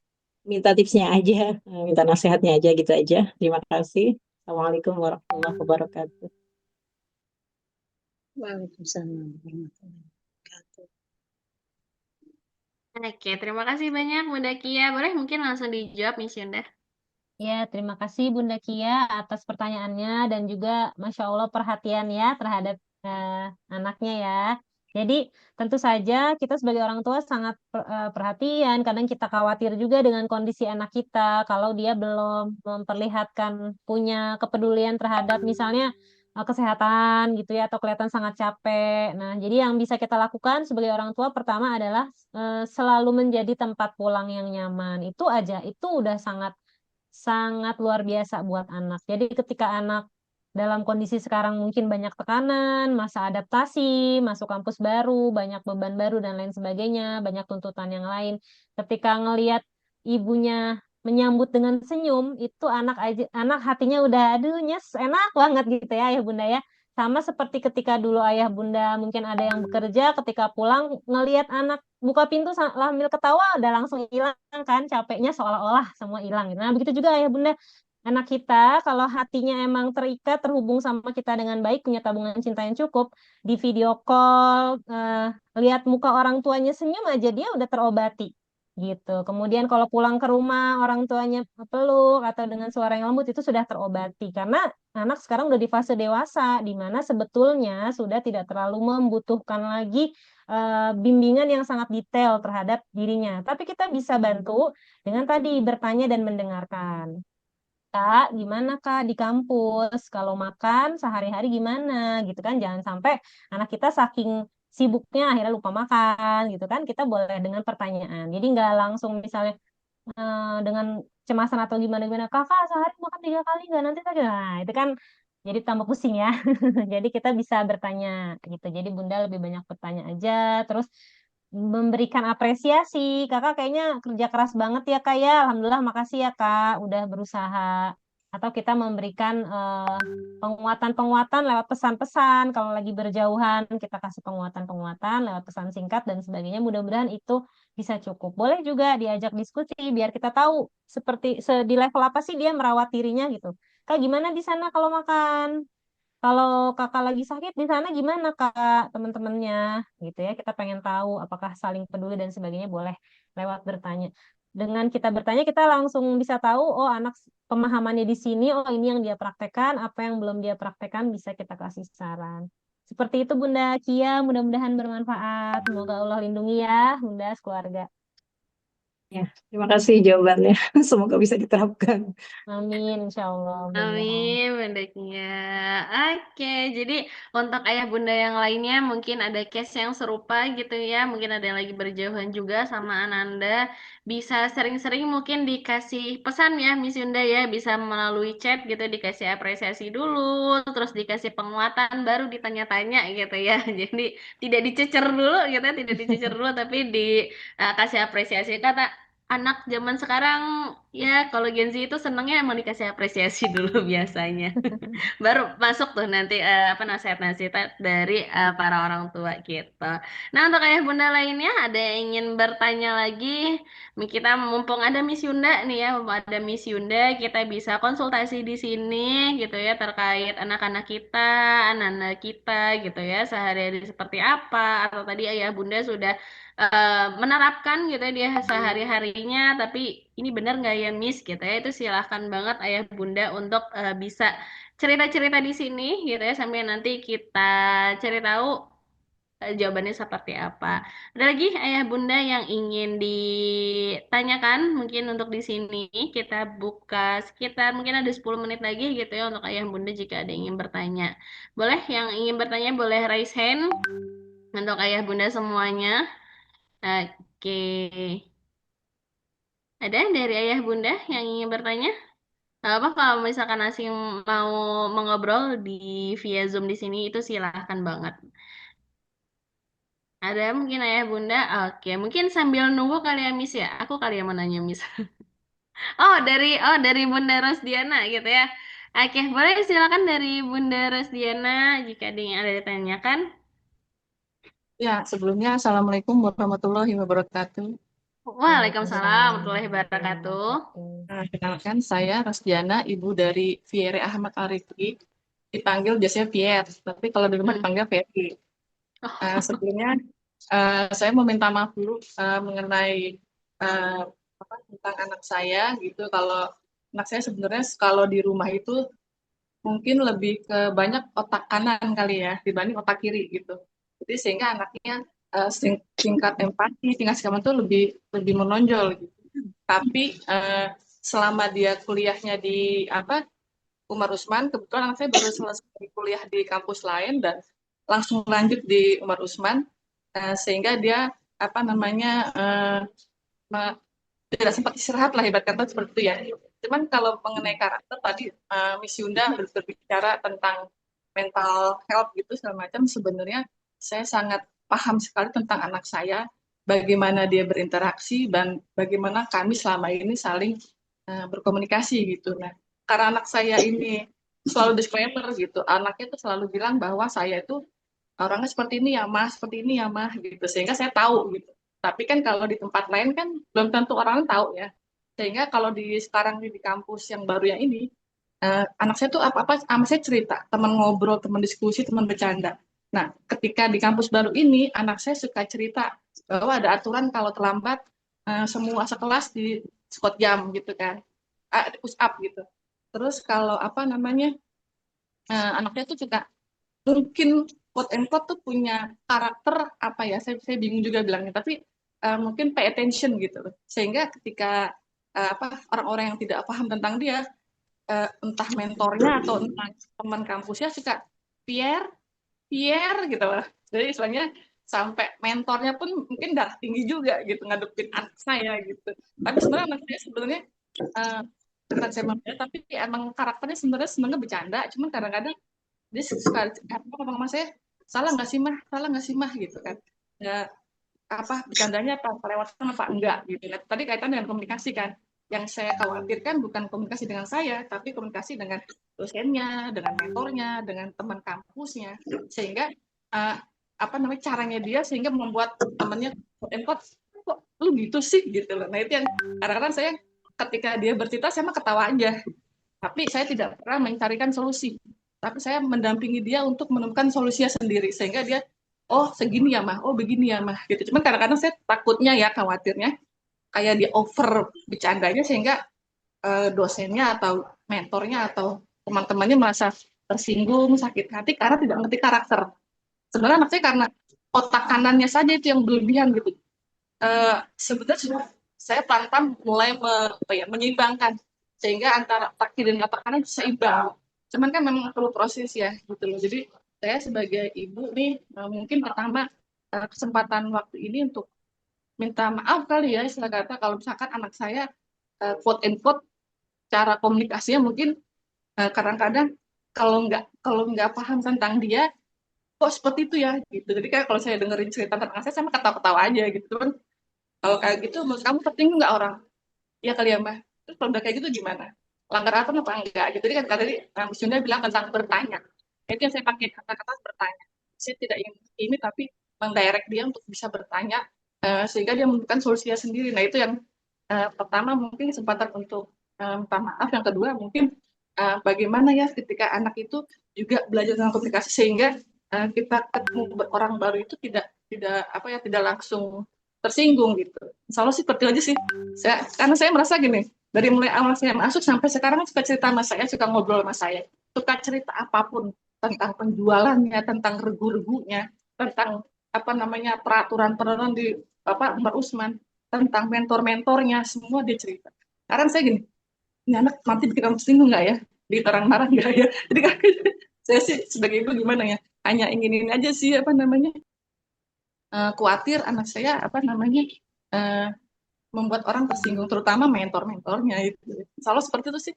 Minta tipsnya aja, minta nasihatnya aja gitu aja. Terima kasih. Assalamualaikum warahmatullahi wabarakatuh.
Waalaikumsalam warahmatullahi wabarakatuh.
Oke, terima kasih banyak Bunda Kia. Boleh mungkin langsung dijawab Miss Yunda.
Ya, terima kasih Bunda Kia atas pertanyaannya dan juga Masya Allah perhatian ya terhadap anaknya ya. Jadi tentu saja kita sebagai orang tua sangat perhatian, kadang kita khawatir juga dengan kondisi anak kita kalau dia belum memperlihatkan punya kepedulian terhadap misalnya kesehatan gitu ya atau kelihatan sangat capek. Nah, jadi yang bisa kita lakukan sebagai orang tua pertama adalah selalu menjadi tempat pulang yang nyaman. Itu aja, itu udah sangat sangat luar biasa buat anak. Jadi ketika anak dalam kondisi sekarang mungkin banyak tekanan, masa adaptasi, masuk kampus baru, banyak beban baru dan lain sebagainya, banyak tuntutan yang lain. Ketika ngelihat ibunya menyambut dengan senyum, itu anak hatinya udah aduh nyes, enak banget gitu ya bunda ya. Sama seperti ketika dulu ayah bunda mungkin ada yang bekerja, ketika pulang ngelihat anak buka pintu sambil ketawa udah langsung hilang kan capeknya seolah-olah semua hilang gitu. Nah, begitu juga ayah bunda anak kita kalau hatinya emang terikat terhubung sama kita dengan baik punya tabungan cinta yang cukup di video call lihat muka orang tuanya senyum aja dia udah terobati gitu. Kemudian kalau pulang ke rumah orang tuanya peluk atau dengan suara yang lembut itu sudah terobati karena anak sekarang udah di fase dewasa di mana sebetulnya sudah tidak terlalu membutuhkan lagi bimbingan yang sangat detail terhadap dirinya. Tapi kita bisa bantu dengan tadi bertanya dan mendengarkan. Kak, gimana Kak di kampus? Kalau makan sehari-hari gimana gitu kan? Jangan sampai anak kita saking sibuknya akhirnya lupa makan gitu kan? Kita boleh dengan pertanyaan. Jadi nggak langsung misalnya dengan cemasan atau gimana-gimana. Kakak sehari makan 3 kali nggak nanti tadi? Nah, itu kan jadi tambah pusing ya. Jadi kita bisa bertanya gitu. Jadi Bunda lebih banyak bertanya aja. Terus memberikan apresiasi. Kakak kayaknya kerja keras banget ya Kak ya. Alhamdulillah makasih ya Kak udah berusaha. Atau kita memberikan penguatan-penguatan lewat pesan-pesan. Kalau lagi berjauhan kita kasih penguatan-penguatan lewat pesan singkat dan sebagainya. Mudah-mudahan itu bisa cukup. Boleh juga diajak diskusi biar kita tahu seperti di level apa sih dia merawat dirinya gitu. Kak gimana di sana kalau makan? Kalau kakak lagi sakit di sana gimana kak teman-temannya gitu ya kita pengen tahu apakah saling peduli dan sebagainya boleh lewat bertanya. Dengan kita bertanya kita langsung bisa tahu oh anak pemahamannya di sini oh ini yang dia praktekkan apa yang belum dia praktekkan bisa kita kasih saran. Seperti itu Bunda Kia mudah-mudahan bermanfaat. Semoga Allah lindungi ya Bunda keluarga.
Ya, terima kasih jawabannya. Semoga bisa diterapkan.
Amin, insya Allah, mudah-mudahan.
Amin, bundanya. Oke, jadi untuk ayah bunda yang lainnya mungkin ada case yang serupa gitu ya. Mungkin ada yang lagi berjauhan juga sama Ananda. Bisa sering-sering mungkin dikasih pesan ya, Miss Yunda ya. Bisa melalui chat gitu, dikasih apresiasi dulu. Terus dikasih penguatan, baru ditanya-tanya gitu ya. Jadi tidak dicecer dulu gitu ya, tidak dicecer dulu, tapi dikasih apresiasi. Kata anak zaman sekarang ya kalau Gen Z itu senengnya emang dikasih apresiasi dulu biasanya. Baru masuk tuh nanti apa nasihat-nasihat dari para orang tua gitu. Nah untuk ayah bunda lainnya ada yang ingin bertanya lagi? Kita mumpung ada Miss Yunda nih ya, mumpung ada Miss Yunda kita bisa konsultasi di sini gitu ya terkait anak-anak kita, anak-anak kita gitu ya sehari-hari seperti apa atau tadi ayah bunda sudah menerapkan gitu ya dia sehari-harinya tapi ini benar nggak ya Miss gitu ya itu silahkan banget ayah bunda untuk bisa cerita-cerita di sini gitu ya sampai nanti kita cari tahu jawabannya seperti apa. Ada lagi ayah bunda yang ingin ditanyakan mungkin untuk di sini kita buka sekitar mungkin ada 10 menit lagi gitu ya untuk ayah bunda jika ada yang ingin bertanya. Boleh yang ingin bertanya boleh raise hand untuk ayah bunda semuanya. Oke. Ada dari ayah bunda yang ingin bertanya? Gak apa kalau misalkan asing mau mengobrol di via Zoom di sini itu silahkan banget. Ada mungkin ayah bunda? Oke, mungkin sambil nunggu kali ya Miss ya. Aku kali yang mau nanya Miss. Oh dari Bunda Rosdiana gitu ya. Oke, boleh silakan dari Bunda Rosdiana jika ada yang ada ditanyakan.
Ya, sebelumnya Assalamualaikum warahmatullahi wabarakatuh.
Waalaikumsalam warahmatullahi wabarakatuh.
Nah, kenalkan saya Rasdiana, ibu dari Fiere Ahmad Arifki. Dipanggil biasanya Fier, tapi kalau di rumah dipanggil Ferry.
Oh.
Sebelumnya saya mau minta maaf dulu mengenai tentang anak saya gitu. Kalau anak saya sebenarnya kalau di rumah itu mungkin lebih ke banyak otak kanan kali ya dibanding otak kiri gitu. Jadi sehingga anaknya tingkat empati, tingkat segala itu lebih lebih menonjol gitu. Tapi selama dia kuliahnya di Umar Usman, kebetulan anak saya baru selesai kuliah di kampus lain dan langsung lanjut di Umar Usman, sehingga dia tidak sempat istirahat lah hebat kata seperti itu ya. Cuman kalau mengenai karakter tadi Miss Yunda berbicara tentang mental health gitu segala macam, sebenarnya saya sangat paham sekali tentang anak saya, bagaimana dia berinteraksi dan bagaimana kami selama ini saling berkomunikasi gitu. Nah, karena anak saya ini selalu disclaimer gitu, anaknya tuh selalu bilang bahwa saya itu orangnya seperti ini ya mah, seperti ini ya mah gitu, sehingga saya tahu gitu. Tapi kan kalau di tempat lain kan belum tentu orang tahu ya. Sehingga kalau sekarang di kampus yang baru yang ini, anak saya tuh apa-apa sama saya cerita, teman ngobrol, teman diskusi, teman bercanda. Nah, ketika di kampus baru ini, anak saya suka cerita bahwa ada aturan kalau terlambat semua sekelas di squat jam gitu kan, push up gitu. Terus kalau anaknya tuh juga mungkin quote and quote tuh punya karakter apa ya, saya bingung juga bilangnya, tapi mungkin pay attention gitu loh. Sehingga ketika orang-orang yang tidak paham tentang dia, entah mentornya atau entah teman kampusnya suka Pierre Pierre gitu loh. Jadi istilahnya sampai mentornya pun mungkin darah tinggi juga gitu ngadepin anak saya gitu. Tapi sebenarnya anak saya sebenarnya bukan saya mampir, tapi emang karakternya sebenarnya bercanda, cuman kadang-kadang dia suka ngomong sama saya, salah nggak sih mah gitu kan, ya bercandanya apa kelewatan apa enggak gitu. Nah, tadi kaitan dengan komunikasi kan, yang saya khawatirkan bukan komunikasi dengan saya, tapi komunikasi dengan dosennya, dengan mentornya, dengan teman kampusnya, sehingga caranya dia sehingga membuat temannya kok lu gitu sih gitu loh. Nah itu yang kadang-kadang saya ketika dia bercerita saya mah ketawa aja, tapi saya tidak pernah mencarikan solusi, tapi saya mendampingi dia untuk menemukan solusinya sendiri, sehingga dia oh segini ya mah, oh begini ya mah gitu. Cuman kadang-kadang saya takutnya ya, khawatirnya kayak dia over bercandanya sehingga dosennya atau mentornya atau teman-temannya merasa tersinggung, sakit hati karena tidak mengerti karakter. Sebenarnya anak saya karena otak kanannya saja itu yang berlebihan gitu. Sebenarnya saya pelan-pelan mulai menyeimbangkan sehingga antara kaki dan telapak kanan seimbang. Cuman kan memang perlu proses ya gitu loh. Jadi saya sebagai ibu nih mungkin pertama kesempatan waktu ini untuk minta maaf kali ya istilah kata kalau misalkan anak saya quote and quote cara komunikasinya mungkin kadang-kadang kalau nggak paham tentang dia kok seperti itu ya gitu. Jadi kan kalau saya dengerin cerita tentang saya sama ketawa-ketawa aja gitu kan. Kalau kayak gitu menurut kamu tertinggal nggak orang? Iya kali ya Mbak. Terus kalau udah kayak gitu gimana? Langgar aturan apa enggak gitu. Jadi kan tadi Mbak Sunda bilang tentang bertanya. Itu yang saya pakai kata-kata bertanya. Saya tidak ingin ini tapi mendirect dia untuk bisa bertanya sehingga dia menemukan solusinya sendiri. Nah itu yang pertama mungkin kesempatan untuk minta maaf. Yang kedua mungkin bagaimana ya ketika anak itu juga belajar tentang komunikasi sehingga kita ketemu orang baru itu tidak langsung tersinggung gitu. Insya Allah sih seperti itu aja sih. Karena saya merasa gini, dari mulai awal saya masuk sampai sekarang suka cerita sama saya, suka ngobrol sama saya, suka cerita apapun tentang penjualannya, tentang regu-regunya, tentang peraturan-peraturan di Umar Usman, tentang mentor-mentornya, semua dia cerita. Karena saya gini, ini anak nanti bikin kamu tersinggung nggak ya? Di orang marah nggak ya? Jadi saya sih sebagai ibu gimana ya? Hanya ingin aja sih khawatir anak saya membuat orang tersinggung, terutama mentor-mentornya itu. Selalu seperti itu sih.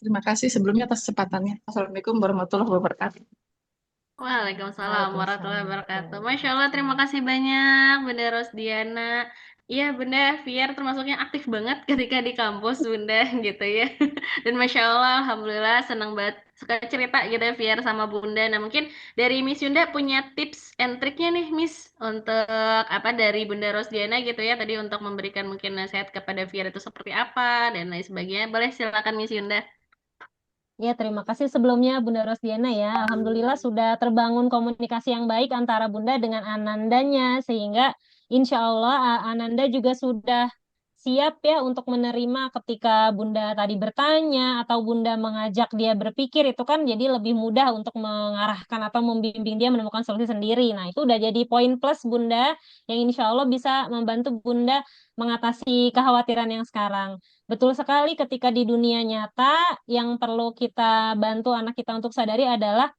Terima kasih sebelumnya atas kesempatannya. Assalamualaikum warahmatullahi wabarakatuh.
Waalaikumsalam warahmatullahi wabarakatuh. Masya Allah, terima kasih banyak Bunda Rosdiana. Iya Bunda, Fier termasuknya aktif banget ketika di kampus Bunda gitu ya. Dan Masya Allah, Alhamdulillah senang banget suka cerita gitu ya Fier sama Bunda. Nah mungkin dari Miss Yunda punya tips and triknya nih Miss untuk dari Bunda Rosdiana gitu ya tadi untuk memberikan mungkin nasihat kepada Fier itu seperti apa dan lain sebagainya. Boleh silakan Miss Yunda.
Ya, terima kasih sebelumnya Bunda Rosdiana ya. Alhamdulillah sudah terbangun komunikasi yang baik antara Bunda dengan Anandanya, sehingga insya Allah Ananda juga sudah siap ya untuk menerima ketika Bunda tadi bertanya atau Bunda mengajak dia berpikir, itu kan jadi lebih mudah untuk mengarahkan atau membimbing dia menemukan solusi sendiri. Nah, itu udah jadi poin plus Bunda yang insya Allah bisa membantu Bunda mengatasi kekhawatiran yang sekarang. Betul sekali, ketika di dunia nyata yang perlu kita bantu anak kita untuk sadari adalah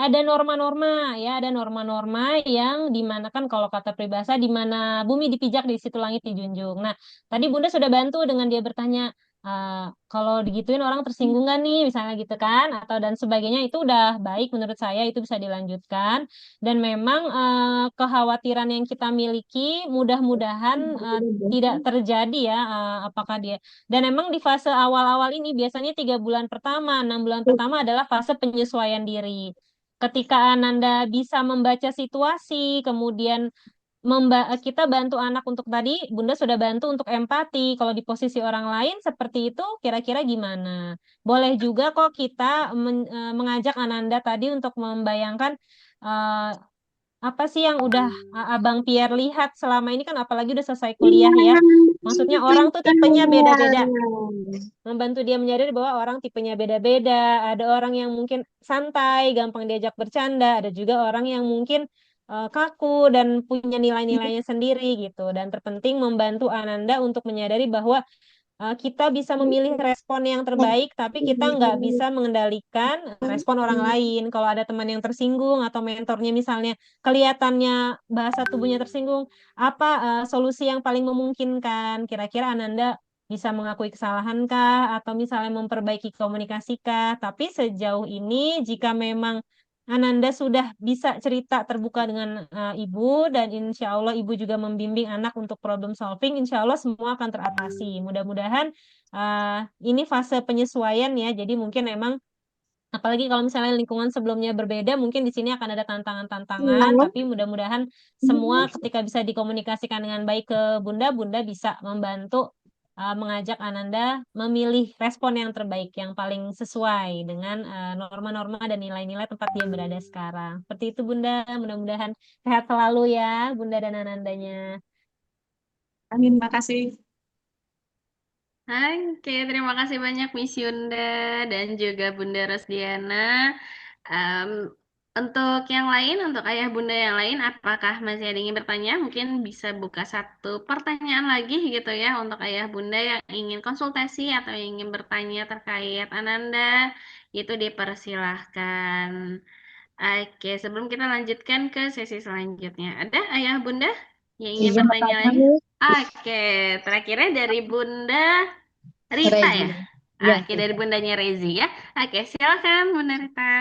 ada norma-norma ya, ada norma-norma yang dimana kan kalau kata peribahasa di mana bumi dipijak di situ langit dijunjung. Nah, tadi Bunda sudah bantu dengan dia bertanya, kalau digituin orang tersinggung nggak nih, misalnya gitu kan, atau dan sebagainya, itu udah baik menurut saya, itu bisa dilanjutkan. Dan memang kekhawatiran yang kita miliki mudah-mudahan tidak terjadi ya, apakah dia. Dan memang di fase awal-awal ini biasanya 3 bulan pertama, 6 bulan pertama adalah fase penyesuaian diri. Ketika Ananda bisa membaca situasi, kemudian kita bantu anak untuk tadi, Bunda sudah bantu untuk empati. Kalau di posisi orang lain seperti itu, kira-kira gimana? Boleh juga kok kita mengajak Ananda tadi untuk membayangkan eh, apa sih yang udah Abang Pierre lihat selama ini, kan apalagi udah selesai kuliah ya. Maksudnya orang tuh tipenya beda-beda. Membantu dia menyadari bahwa orang tipenya beda-beda. Ada orang yang mungkin santai, gampang diajak bercanda. Ada juga orang yang mungkin kaku dan punya nilai-nilainya sendiri gitu. Dan terpenting membantu Ananda untuk menyadari bahwa kita bisa memilih respon yang terbaik, tapi kita nggak bisa mengendalikan respon orang lain. Kalau ada teman yang tersinggung atau mentornya misalnya kelihatannya bahasa tubuhnya tersinggung, apa solusi yang paling memungkinkan? Kira-kira Ananda bisa mengakui kesalahan kah? Atau misalnya memperbaiki komunikasi kah? Tapi sejauh ini, jika memang Ananda sudah bisa cerita terbuka dengan ibu, dan insya Allah ibu juga membimbing anak untuk problem solving, insya Allah semua akan teratasi. Mudah-mudahan ini fase penyesuaian ya, jadi mungkin emang apalagi kalau misalnya lingkungan sebelumnya berbeda, mungkin di sini akan ada tantangan-tantangan, tapi mudah-mudahan semua ketika bisa dikomunikasikan dengan baik ke Bunda, Bunda bisa membantu mengajak Ananda memilih respon yang terbaik, yang paling sesuai dengan norma-norma dan nilai-nilai tempat dia berada sekarang. Seperti itu Bunda, mudah-mudahan sehat selalu ya Bunda dan Anandanya.
Amin, makasih.
Oke, terima kasih banyak Miss Yunda dan juga Bunda Rosdiana. Em, Untuk yang lain, untuk ayah bunda yang lain, apakah masih ada yang ingin bertanya? Mungkin bisa buka satu pertanyaan lagi gitu ya untuk ayah bunda yang ingin konsultasi atau yang ingin bertanya terkait Ananda, itu dipersilahkan. Oke, sebelum kita lanjutkan ke sesi selanjutnya, ada ayah bunda yang ingin
Izin
bertanya
bertanya,
lagi?
Miss.
Oke, terakhirnya dari Bunda Rita
Rezi.
ya?
Ya,
Oke, dari bundanya Rezi ya. Oke, silakan Bunda Rita.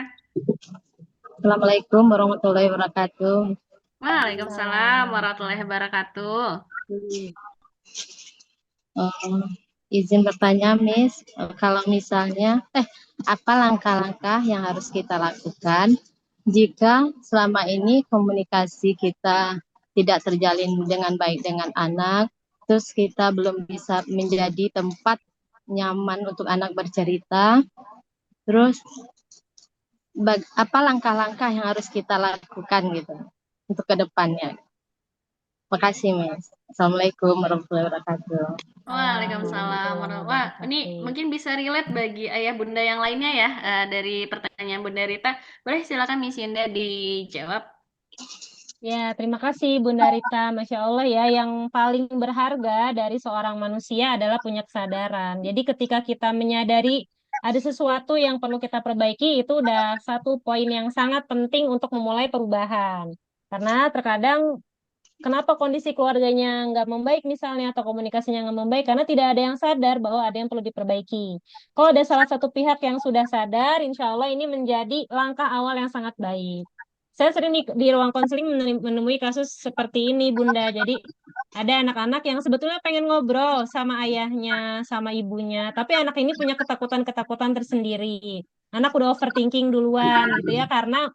Assalamualaikum warahmatullahi wabarakatuh.
Waalaikumsalam
Waalaikumsalam.
warahmatullahi wabarakatuh.
Izin bertanya, Miss, kalau misalnya, apa langkah-langkah yang harus kita lakukan jika selama ini komunikasi kita tidak terjalin dengan baik dengan anak, terus kita belum bisa menjadi tempat nyaman untuk anak bercerita, terus apa langkah-langkah yang harus kita lakukan gitu untuk ke depannya. Makasih, Miss. Assalamualaikum warahmatullahi wabarakatuh.
Waalaikumsalam Wah, ini
Wabarakatuh.
mungkin bisa relate bagi ayah bunda yang lainnya ya, dari pertanyaan Bunda Rita. Boleh silakan Miss Yunda dijawab.
Ya, terima kasih Bunda Rita. Masya Allah ya, yang paling berharga dari seorang manusia adalah punya kesadaran. Jadi ketika kita menyadari ada sesuatu yang perlu kita perbaiki, itu udah satu poin yang sangat penting untuk memulai perubahan. Karena terkadang kenapa kondisi keluarganya nggak membaik misalnya, atau komunikasinya nggak membaik, karena tidak ada yang sadar bahwa ada yang perlu diperbaiki. Kalau ada salah satu pihak yang sudah sadar, insya Allah ini menjadi langkah awal yang sangat baik. Saya sering di ruang konseling menemui kasus seperti ini, Bunda. Jadi ada anak-anak yang sebetulnya pengen ngobrol sama ayahnya, sama ibunya, tapi anak ini punya ketakutan-ketakutan tersendiri. Anak udah overthinking duluan gitu ya, karena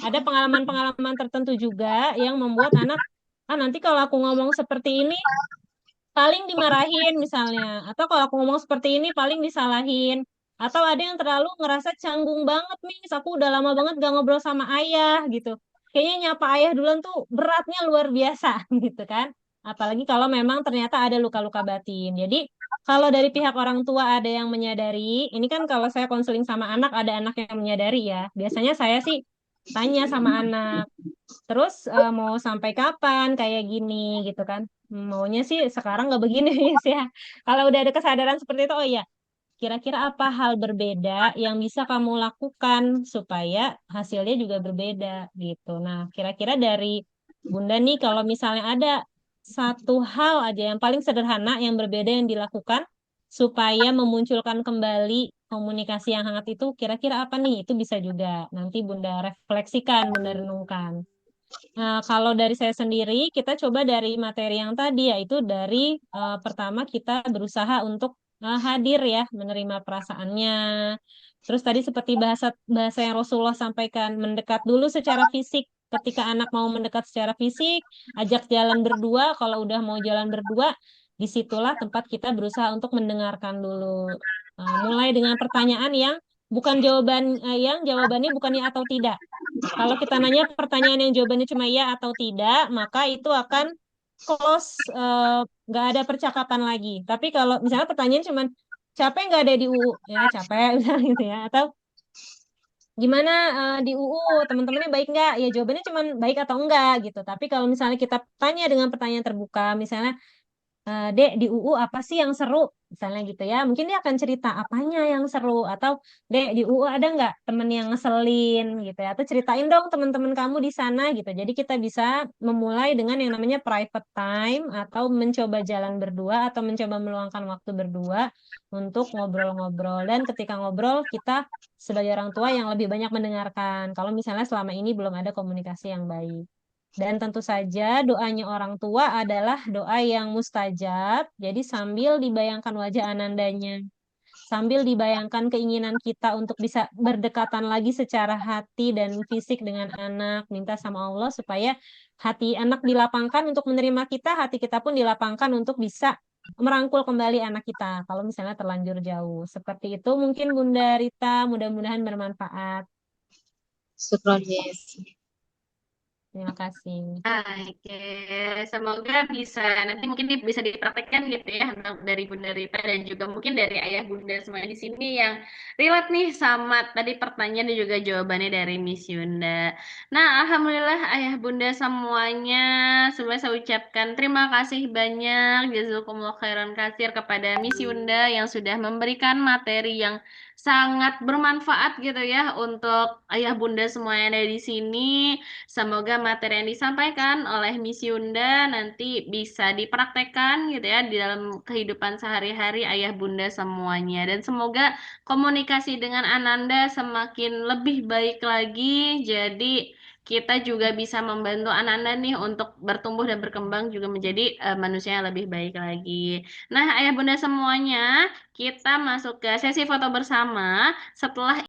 ada pengalaman-pengalaman tertentu juga yang membuat anak, nanti kalau aku ngomong seperti ini paling dimarahin misalnya, atau kalau aku ngomong seperti ini paling disalahin, atau ada yang terlalu ngerasa canggung banget nih, aku udah lama banget gak ngobrol sama ayah gitu, kayaknya nyapa ayah duluan tuh beratnya luar biasa gitu kan, apalagi kalau memang ternyata ada luka-luka batin. Jadi kalau dari pihak orang tua ada yang menyadari, ini kan kalau saya konseling sama anak, ada anak yang menyadari ya, biasanya saya sih tanya sama anak, terus mau sampai kapan kayak gini gitu kan. Maunya sih sekarang nggak begini sih ya. Kalau udah ada kesadaran seperti itu, oh iya, kira-kira apa hal berbeda yang bisa kamu lakukan supaya hasilnya juga berbeda gitu. Nah, kira-kira dari Bunda nih, kalau misalnya ada satu hal aja yang paling sederhana yang berbeda yang dilakukan supaya memunculkan kembali komunikasi yang hangat itu, kira-kira apa nih? Itu bisa juga nanti Bunda refleksikan, Bunda renungkan. Nah, kalau dari saya sendiri, kita coba dari materi yang tadi, yaitu dari pertama kita berusaha untuk hadir ya, menerima perasaannya. Terus tadi seperti bahasa bahasa yang Rasulullah sampaikan, mendekat dulu secara fisik. Ketika anak mau mendekat secara fisik, ajak jalan berdua. Kalau udah mau jalan berdua, disitulah tempat kita berusaha untuk mendengarkan dulu. Mulai dengan pertanyaan yang bukan jawaban, yang jawabannya bukan ya atau tidak. Kalau kita nanya pertanyaan yang jawabannya cuma iya atau tidak, maka itu akan close, nggak ada percakapan lagi. Tapi kalau misalnya pertanyaan cuma capek nggak ada di UU, ya capek misalnya gitu ya. Atau gimana di UU teman-temannya baik nggak? Ya jawabannya cuma baik atau enggak gitu. Tapi kalau misalnya kita tanya dengan pertanyaan terbuka, misalnya Dek, di UU apa sih yang seru? Misalnya gitu ya. Mungkin dia akan cerita apanya yang seru. Atau, Dek, di UU ada nggak temen yang ngeselin gitu ya. Atau ceritain dong teman-teman kamu di sana gitu. Jadi kita bisa memulai dengan yang namanya private time, atau mencoba jalan berdua, atau mencoba meluangkan waktu berdua untuk ngobrol-ngobrol. Dan ketika ngobrol, kita sebagai orang tua yang lebih banyak mendengarkan. Kalau misalnya selama ini belum ada komunikasi yang baik. Dan tentu saja doanya orang tua adalah doa yang mustajab. Jadi sambil dibayangkan wajah anandanya, sambil dibayangkan keinginan kita untuk bisa berdekatan lagi secara hati dan fisik dengan anak, minta sama Allah supaya hati anak dilapangkan untuk menerima kita, hati kita pun dilapangkan untuk bisa merangkul kembali anak kita kalau misalnya terlanjur jauh. Seperti itu mungkin Bunda Rita, mudah-mudahan bermanfaat.
Syukron, Miss.
Terima kasih.
Oke, semoga bisa nanti mungkin bisa dipraktekkan gitu ya dari Bunda Rita dan juga mungkin dari ayah bunda semua di sini yang relate nih sama tadi pertanyaan dan juga jawabannya dari Miss Yunda. Nah, alhamdulillah ayah bunda semuanya, sebenarnya saya ucapkan terima kasih banyak jazakumullah khairan katsir kepada Miss Yunda yang sudah memberikan materi yang sangat bermanfaat gitu ya untuk ayah bunda semua yang ada di sini. Semoga materi yang disampaikan oleh Miss Yunda nanti bisa dipraktekkan gitu ya di dalam kehidupan sehari-hari ayah bunda semuanya. Dan semoga komunikasi dengan Ananda semakin lebih baik lagi. Jadi kita juga bisa membantu Ananda nih untuk bertumbuh dan berkembang juga menjadi manusia yang lebih baik lagi. Nah, ayah bunda semuanya, kita masuk ke sesi foto bersama. Setelah